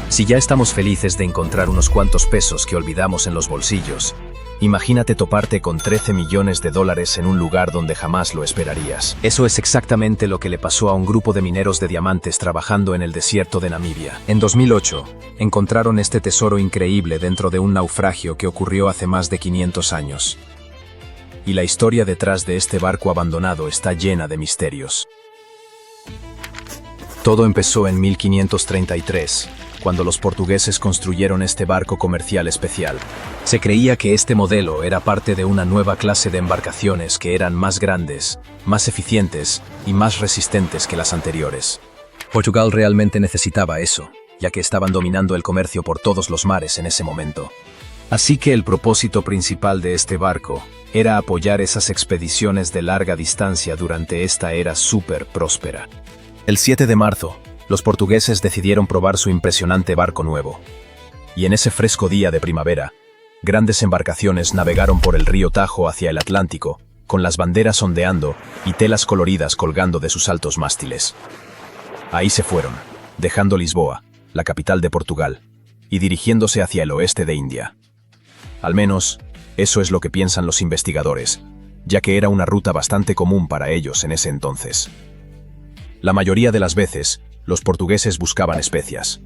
Si ya estamos felices de encontrar unos cuantos pesos que olvidamos en los bolsillos, imagínate toparte con 13 millones de dólares en un lugar donde jamás lo esperarías. Eso es exactamente lo que le pasó a un grupo de mineros de diamantes trabajando en el desierto de Namibia. En 2008, encontraron este tesoro increíble dentro de un naufragio que ocurrió hace más de 500 años. Y la historia detrás de este barco abandonado está llena de misterios. Todo empezó en 1533, cuando los portugueses construyeron este barco comercial especial. Se creía que este modelo era parte de una nueva clase de embarcaciones que eran más grandes, más eficientes y más resistentes que las anteriores. Portugal realmente necesitaba eso, ya que estaban dominando el comercio por todos los mares en ese momento. Así que el propósito principal de este barco era apoyar esas expediciones de larga distancia durante esta era súper próspera. El 7 de marzo, los portugueses decidieron probar su impresionante barco nuevo. Y en ese fresco día de primavera, grandes embarcaciones navegaron por el río Tajo hacia el Atlántico, con las banderas ondeando y telas coloridas colgando de sus altos mástiles. Ahí se fueron, dejando Lisboa, la capital de Portugal, y dirigiéndose hacia el oeste de India. Al menos, eso es lo que piensan los investigadores, ya que era una ruta bastante común para ellos en ese entonces. La mayoría de las veces, los portugueses buscaban especias.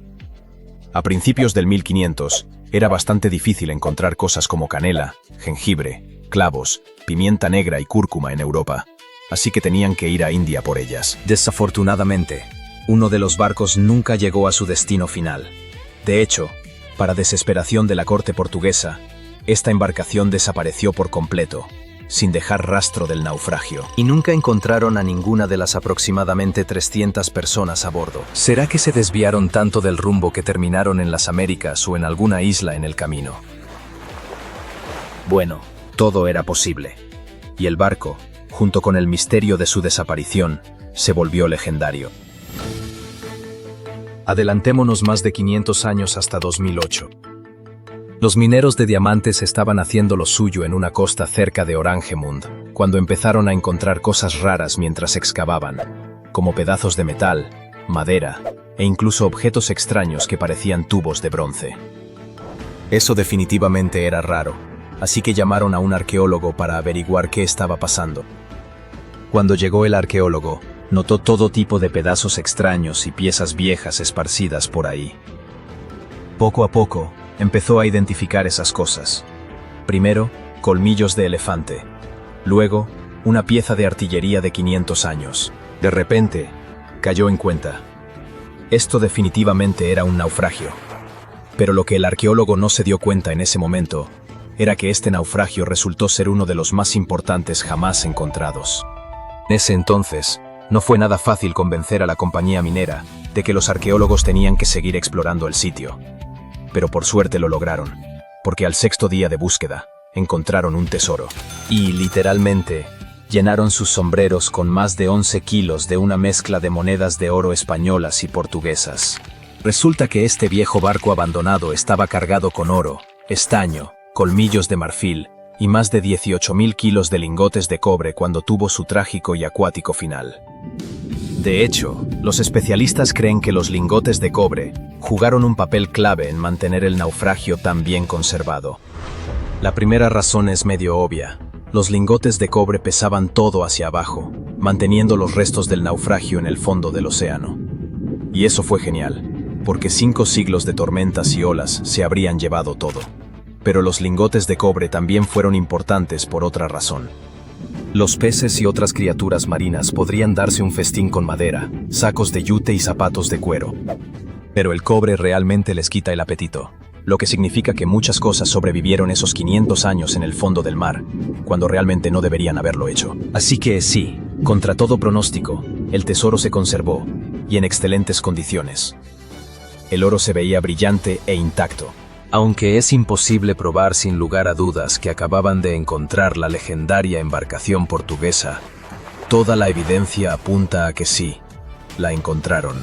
A principios del 1500, era bastante difícil encontrar cosas como canela, jengibre, clavos, pimienta negra y cúrcuma en Europa, así que tenían que ir a India por ellas. Desafortunadamente, uno de los barcos nunca llegó a su destino final. De hecho, para desesperación de la corte portuguesa, esta embarcación desapareció por completo, sin dejar rastro del naufragio. Y nunca encontraron a ninguna de las aproximadamente 300 personas a bordo. ¿Será que se desviaron tanto del rumbo que terminaron en las Américas o en alguna isla en el camino? Bueno, todo era posible. Y el barco, junto con el misterio de su desaparición, se volvió legendario. Adelantémonos más de 500 años hasta 2008. Los mineros de diamantes estaban haciendo lo suyo en una costa cerca de Oranjemund, cuando empezaron a encontrar cosas raras mientras excavaban, como pedazos de metal, madera e incluso objetos extraños que parecían tubos de bronce. Eso definitivamente era raro, así que llamaron a un arqueólogo para averiguar qué estaba pasando. Cuando llegó el arqueólogo, notó todo tipo de pedazos extraños y piezas viejas esparcidas por ahí. Poco a poco, empezó a identificar esas cosas. Primero, colmillos de elefante. Luego, una pieza de artillería de 500 años. De repente, cayó en cuenta. Esto definitivamente era un naufragio. Pero lo que el arqueólogo no se dio cuenta en ese momento era que este naufragio resultó ser uno de los más importantes jamás encontrados. En ese entonces, no fue nada fácil convencer a la compañía minera de que los arqueólogos tenían que seguir explorando el sitio. Pero por suerte lo lograron, porque al 6º día de búsqueda, encontraron un tesoro. Y, literalmente, llenaron sus sombreros con más de 11 kilos de una mezcla de monedas de oro españolas y portuguesas. Resulta que este viejo barco abandonado estaba cargado con oro, estaño, colmillos de marfil y más de 18.000 kilos de lingotes de cobre cuando tuvo su trágico y acuático final. De hecho, los especialistas creen que los lingotes de cobre jugaron un papel clave en mantener el naufragio tan bien conservado. La primera razón es medio obvia. Los lingotes de cobre pesaban todo hacia abajo, manteniendo los restos del naufragio en el fondo del océano. Y eso fue genial, porque 5 siglos de tormentas y olas se habrían llevado todo. Pero los lingotes de cobre también fueron importantes por otra razón. Los peces y otras criaturas marinas podrían darse un festín con madera, sacos de yute y zapatos de cuero. Pero el cobre realmente les quita el apetito, lo que significa que muchas cosas sobrevivieron esos 500 años en el fondo del mar, cuando realmente no deberían haberlo hecho. Así que sí, contra todo pronóstico, el tesoro se conservó, y en excelentes condiciones. El oro se veía brillante e intacto, aunque es imposible probar sin lugar a dudas que acababan de encontrar la legendaria embarcación portuguesa. Toda la evidencia apunta a que sí, la encontraron.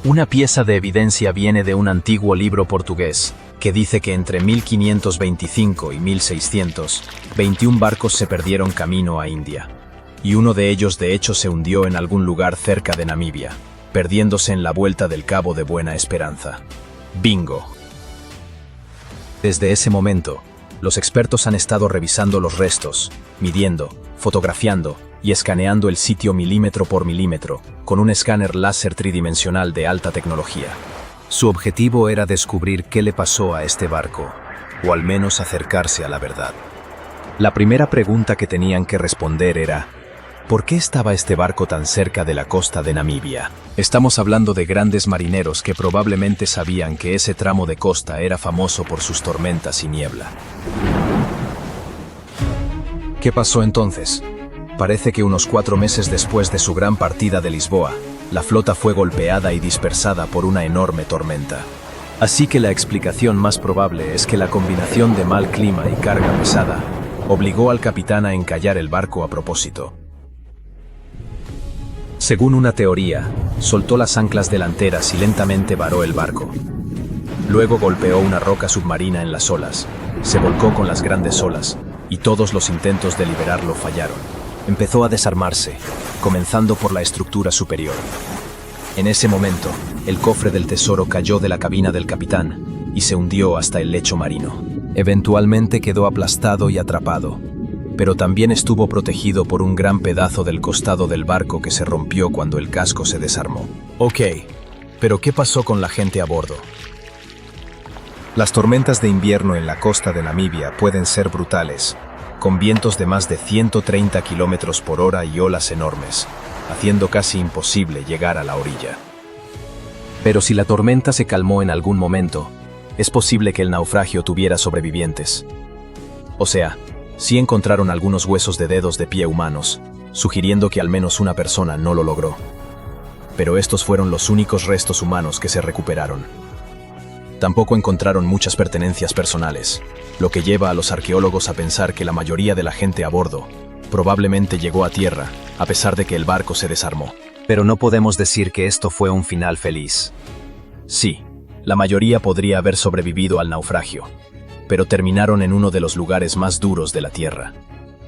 Una pieza de evidencia viene de un antiguo libro portugués, que dice que entre 1525 y 1600, 21 barcos se perdieron camino a India. Y uno de ellos de hecho se hundió en algún lugar cerca de Namibia, perdiéndose en la vuelta del Cabo de Buena Esperanza. ¡Bingo! Desde ese momento, los expertos han estado revisando los restos, midiendo, fotografiando y escaneando el sitio milímetro por milímetro con un escáner láser tridimensional de alta tecnología. Su objetivo era descubrir qué le pasó a este barco, o al menos acercarse a la verdad. La primera pregunta que tenían que responder era: ¿por qué estaba este barco tan cerca de la costa de Namibia? Estamos hablando de grandes marineros que probablemente sabían que ese tramo de costa era famoso por sus tormentas y niebla. ¿Qué pasó entonces? Parece que unos 4 meses después de su gran partida de Lisboa, la flota fue golpeada y dispersada por una enorme tormenta. Así que la explicación más probable es que la combinación de mal clima y carga pesada obligó al capitán a encallar el barco a propósito. Según una teoría, soltó las anclas delanteras y lentamente varó el barco. Luego golpeó una roca submarina en las olas, se volcó con las grandes olas, y todos los intentos de liberarlo fallaron. Empezó a desarmarse, comenzando por la estructura superior. En ese momento, el cofre del tesoro cayó de la cabina del capitán y se hundió hasta el lecho marino. Eventualmente quedó aplastado y atrapado, pero también estuvo protegido por un gran pedazo del costado del barco que se rompió cuando el casco se desarmó. Ok, pero ¿qué pasó con la gente a bordo? Las tormentas de invierno en la costa de Namibia pueden ser brutales, con vientos de más de 130 km por hora y olas enormes, haciendo casi imposible llegar a la orilla. Pero si la tormenta se calmó en algún momento, es posible que el naufragio tuviera sobrevivientes. O sea, sí encontraron algunos huesos de dedos de pie humanos, sugiriendo que al menos una persona no lo logró. Pero estos fueron los únicos restos humanos que se recuperaron. Tampoco encontraron muchas pertenencias personales, lo que lleva a los arqueólogos a pensar que la mayoría de la gente a bordo probablemente llegó a tierra, a pesar de que el barco se desarmó. Pero no podemos decir que esto fue un final feliz. Sí, la mayoría podría haber sobrevivido al naufragio, pero terminaron en uno de los lugares más duros de la Tierra,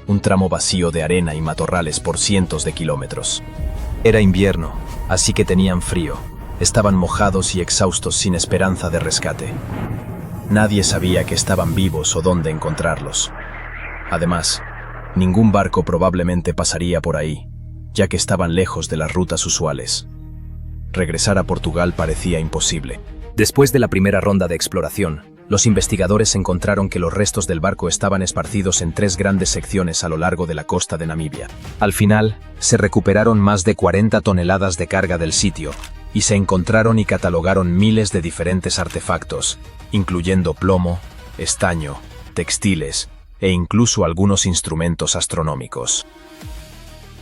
un tramo vacío de arena y matorrales por cientos de kilómetros. Era invierno, así que tenían frío, estaban mojados y exhaustos sin esperanza de rescate. Nadie sabía que estaban vivos o dónde encontrarlos. Además, ningún barco probablemente pasaría por ahí, ya que estaban lejos de las rutas usuales. Regresar a Portugal parecía imposible. Después de la primera ronda de exploración, los investigadores encontraron que los restos del barco estaban esparcidos en 3 grandes secciones a lo largo de la costa de Namibia. Al final, se recuperaron más de 40 toneladas de carga del sitio, y se encontraron y catalogaron miles de diferentes artefactos, incluyendo plomo, estaño, textiles e incluso algunos instrumentos astronómicos.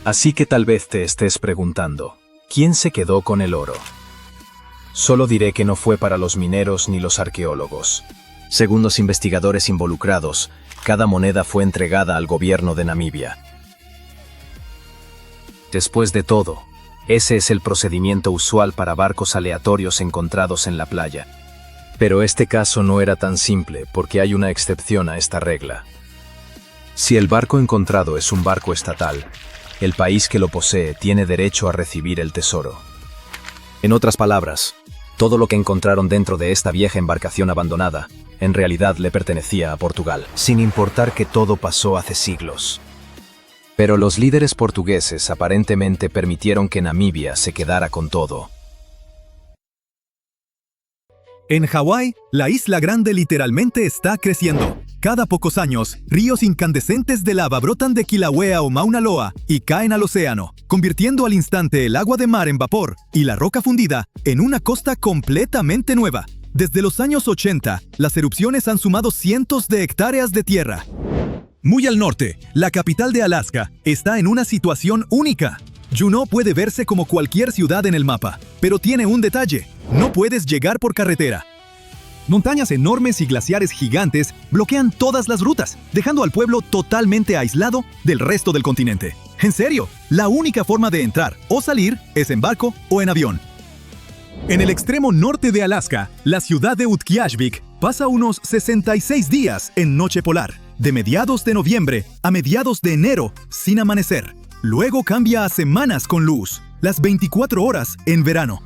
Así que tal vez te estés preguntando, ¿quién se quedó con el oro? Solo diré que no fue para los mineros ni los arqueólogos. Según los investigadores involucrados, cada moneda fue entregada al gobierno de Namibia. Después de todo, ese es el procedimiento usual para barcos aleatorios encontrados en la playa. Pero este caso no era tan simple porque hay una excepción a esta regla. Si el barco encontrado es un barco estatal, el país que lo posee tiene derecho a recibir el tesoro. En otras palabras, todo lo que encontraron dentro de esta vieja embarcación abandonada, en realidad le pertenecía a Portugal, sin importar que todo pasó hace siglos. Pero los líderes portugueses aparentemente permitieron que Namibia se quedara con todo. En Hawái, la isla grande literalmente está creciendo. Cada pocos años, ríos incandescentes de lava brotan de Kilauea o Mauna Loa y caen al océano, convirtiendo al instante el agua de mar en vapor y la roca fundida en una costa completamente nueva. Desde los años 80, las erupciones han sumado cientos de hectáreas de tierra. Muy al norte, la capital de Alaska está en una situación única. Juneau puede verse como cualquier ciudad en el mapa, pero tiene un detalle: no puedes llegar por carretera. Montañas enormes y glaciares gigantes bloquean todas las rutas, dejando al pueblo totalmente aislado del resto del continente. En serio, la única forma de entrar o salir es en barco o en avión. En el extremo norte de Alaska, la ciudad de Utqiagvik pasa unos 66 días en noche polar, de mediados de noviembre a mediados de enero sin amanecer. Luego cambia a semanas con luz, las 24 horas en verano.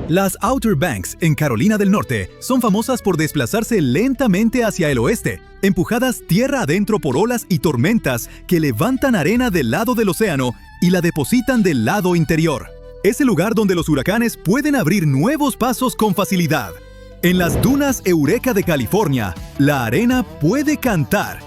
Las Outer Banks, en Carolina del Norte, son famosas por desplazarse lentamente hacia el oeste, empujadas tierra adentro por olas y tormentas que levantan arena del lado del océano y la depositan del lado interior. Es el lugar donde los huracanes pueden abrir nuevos pasos con facilidad. En las dunas Eureka de California, la arena puede cantar.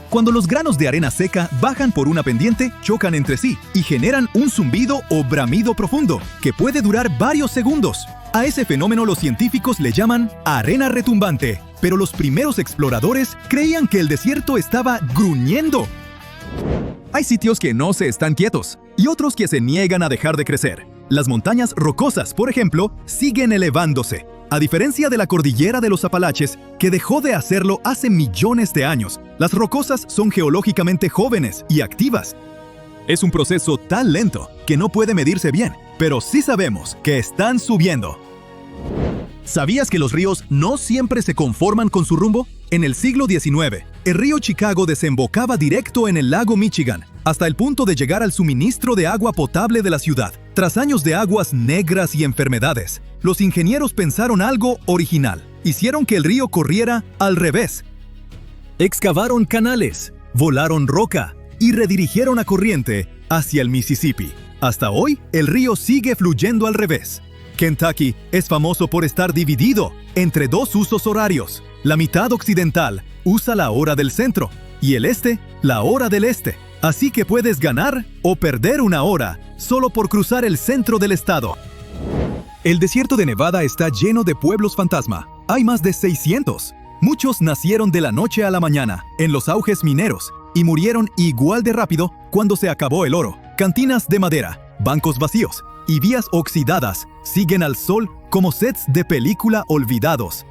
Cuando los granos de arena seca bajan por una pendiente, chocan entre sí y generan un zumbido o bramido profundo, que puede durar varios segundos. A ese fenómeno los científicos le llaman arena retumbante, pero los primeros exploradores creían que el desierto estaba gruñendo. Hay sitios que no se están quietos y otros que se niegan a dejar de crecer. Las montañas rocosas, por ejemplo, siguen elevándose. A diferencia de la cordillera de los Apalaches, que dejó de hacerlo hace millones de años, las rocosas son geológicamente jóvenes y activas. Es un proceso tan lento que no puede medirse bien, pero sí sabemos que están subiendo. ¿Sabías que los ríos no siempre se conforman con su rumbo? En el siglo XIX, el río Chicago desembocaba directo en el lago Michigan, hasta el punto de llegar al suministro de agua potable de la ciudad. Tras años de aguas negras y enfermedades, los ingenieros pensaron algo original. Hicieron que el río corriera al revés. Excavaron canales, volaron roca y redirigieron la corriente hacia el Mississippi. Hasta hoy, el río sigue fluyendo al revés. Kentucky es famoso por estar dividido entre dos usos horarios. La mitad occidental usa la hora del centro y el este, la hora del este. Así que puedes ganar o perder una hora solo por cruzar el centro del estado. El desierto de Nevada está lleno de pueblos fantasma. Hay más de 600. Muchos nacieron de la noche a la mañana, en los auges mineros, y murieron igual de rápido cuando se acabó el oro. Cantinas de madera, bancos vacíos y vías oxidadas siguen al sol como sets de película olvidados.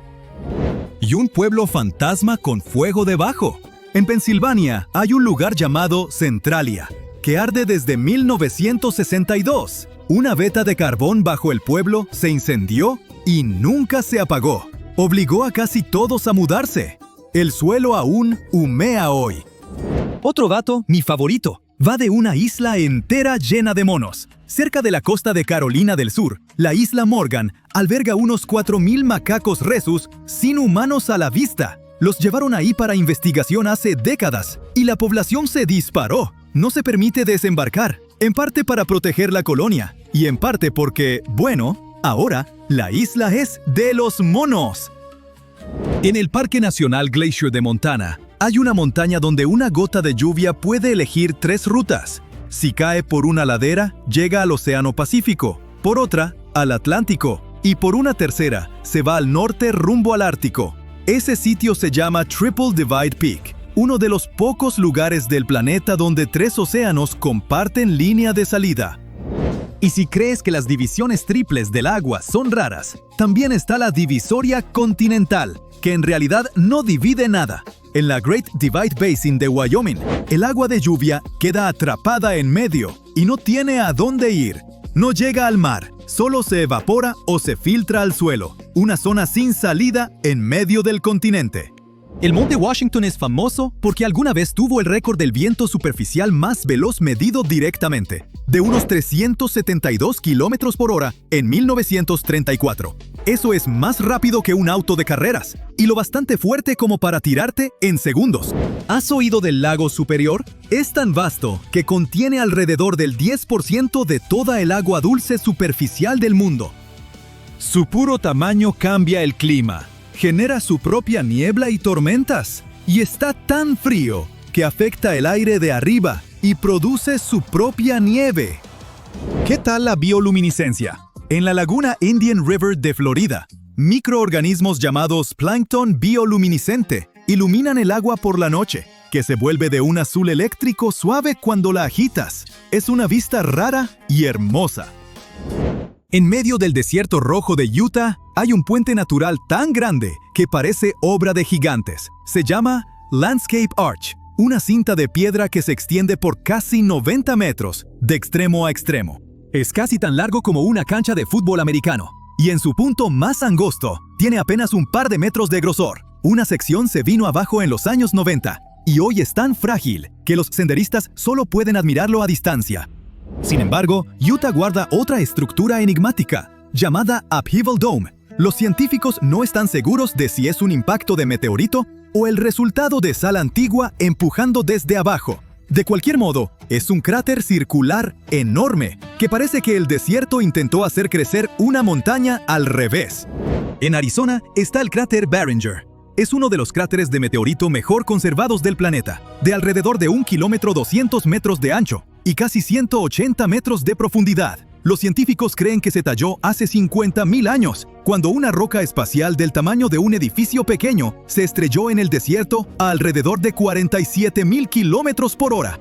Y un pueblo fantasma con fuego debajo. En Pensilvania hay un lugar llamado Centralia, que arde desde 1962. Una veta de carbón bajo el pueblo se incendió y nunca se apagó. Obligó a casi todos a mudarse. El suelo aún humea hoy. Otro dato, mi favorito. va de una isla entera llena de monos. Cerca de la costa de Carolina del Sur, la isla Morgan alberga unos 4.000 macacos rhesus sin humanos a la vista. Los llevaron ahí para investigación hace décadas y la población se disparó. No se permite desembarcar, en parte para proteger la colonia y en parte porque, bueno, ahora la isla es de los monos. En el Parque Nacional Glacier de Montana, hay una montaña donde una gota de lluvia puede elegir 3 rutas. Si cae por una ladera, llega al Océano Pacífico, por otra, al Atlántico, y por una tercera, se va al norte rumbo al Ártico. Ese sitio se llama Triple Divide Peak, uno de los pocos lugares del planeta donde 3 océanos comparten línea de salida. Y si crees que las divisiones triples del agua son raras, también está la divisoria continental, que en realidad no divide nada. En la Great Divide Basin de Wyoming, el agua de lluvia queda atrapada en medio y no tiene a dónde ir. No llega al mar, solo se evapora o se filtra al suelo. Una zona sin salida en medio del continente. El Monte Washington es famoso porque alguna vez tuvo el récord del viento superficial más veloz medido directamente, de unos 372 kilómetros por hora en 1934. Eso es más rápido que un auto de carreras y lo bastante fuerte como para tirarte en segundos. ¿Has oído del lago Superior? Es tan vasto que contiene alrededor del 10% de toda el agua dulce superficial del mundo. Su puro tamaño cambia el clima. Genera su propia niebla y tormentas, y está tan frío que afecta el aire de arriba y produce su propia nieve. ¿Qué tal la bioluminiscencia? En la laguna Indian River de Florida, microorganismos llamados plancton bioluminiscente iluminan el agua por la noche, que se vuelve de un azul eléctrico suave cuando la agitas. Es una vista rara y hermosa. En medio del desierto rojo de Utah, hay un puente natural tan grande que parece obra de gigantes. Se llama Landscape Arch, una cinta de piedra que se extiende por casi 90 metros, de extremo a extremo. Es casi tan largo como una cancha de fútbol americano, y en su punto más angosto, tiene apenas un par de metros de grosor. Una sección se vino abajo en los años 90, y hoy es tan frágil que los senderistas solo pueden admirarlo a distancia. Sin embargo, Utah guarda otra estructura enigmática, llamada Upheaval Dome. Los científicos no están seguros de si es un impacto de meteorito o el resultado de sal antigua empujando desde abajo. De cualquier modo, es un cráter circular enorme, que parece que el desierto intentó hacer crecer una montaña al revés. En Arizona está el cráter Barringer. Es uno de los cráteres de meteorito mejor conservados del planeta, de alrededor de 1 kilómetro 200 metros de ancho y casi 180 metros de profundidad. Los científicos creen que se talló hace 50.000 años, cuando una roca espacial del tamaño de un edificio pequeño se estrelló en el desierto a alrededor de 47.000 kilómetros por hora.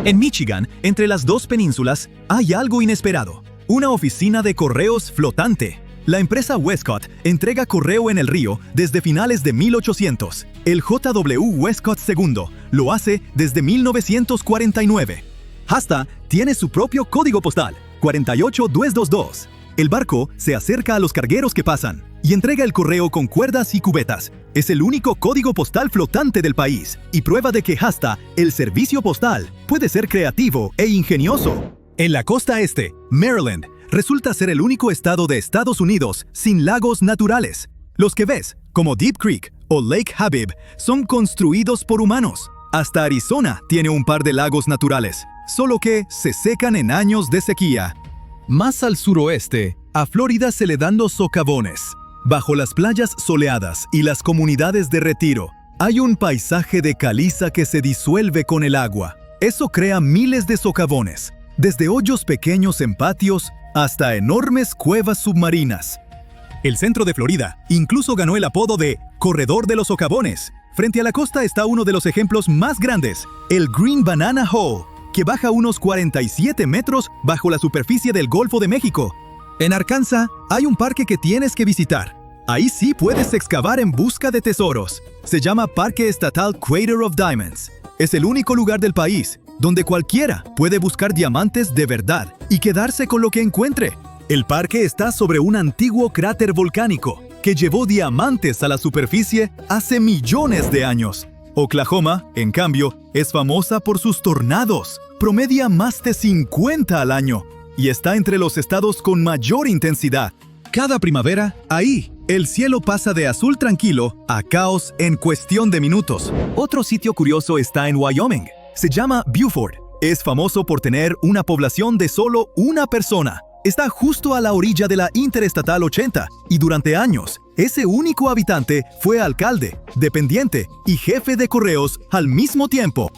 En Michigan, entre las dos penínsulas, hay algo inesperado: una oficina de correos flotante. La empresa Westcott entrega correo en el río desde finales de 1800. El J.W. Westcott II lo hace desde 1949. Hasta tiene su propio código postal, 48222. El barco se acerca a los cargueros que pasan y entrega el correo con cuerdas y cubetas. Es el único código postal flotante del país y prueba de que hasta el servicio postal puede ser creativo e ingenioso. En la costa este, Maryland resulta ser el único estado de Estados Unidos sin lagos naturales. Los que ves, como Deep Creek o Lake Habib, son construidos por humanos. Hasta Arizona tiene un par de lagos naturales, solo que se secan en años de sequía. Más al suroeste, a Florida se le dan los socavones. Bajo las playas soleadas y las comunidades de retiro, hay un paisaje de caliza que se disuelve con el agua. Eso crea miles de socavones, desde hoyos pequeños en patios hasta enormes cuevas submarinas. El centro de Florida incluso ganó el apodo de Corredor de los Socavones. Frente a la costa está uno de los ejemplos más grandes, el Green Banana Hole, que baja unos 47 metros bajo la superficie del Golfo de México. En Arkansas hay un parque que tienes que visitar. Ahí sí puedes excavar en busca de tesoros. Se llama Parque Estatal Crater of Diamonds. Es el único lugar del país donde cualquiera puede buscar diamantes de verdad y quedarse con lo que encuentre. El parque está sobre un antiguo cráter volcánico que llevó diamantes a la superficie hace millones de años. Oklahoma, en cambio, Es famosa por sus tornados. Promedia más de 50 al año y está entre los estados con mayor intensidad. Cada primavera, ahí, el cielo pasa de azul tranquilo a caos en cuestión de minutos. Otro sitio curioso está en Wyoming. Se llama Buford. Es famoso por tener una población de solo una persona. Está justo a la orilla de la Interestatal 80 y durante años, ese único habitante fue alcalde, dependiente y jefe de correos al mismo tiempo.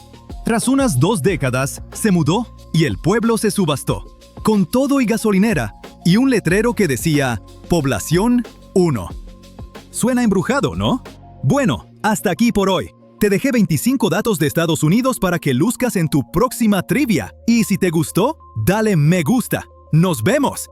Tras unas 2 décadas, se mudó y el pueblo se subastó, con todo y gasolinera y un letrero que decía Población 1. Suena embrujado, ¿no? Bueno, hasta aquí por hoy. Te dejé 25 datos de Estados Unidos para que luzcas en tu próxima trivia. Y si te gustó, dale me gusta. ¡Nos vemos!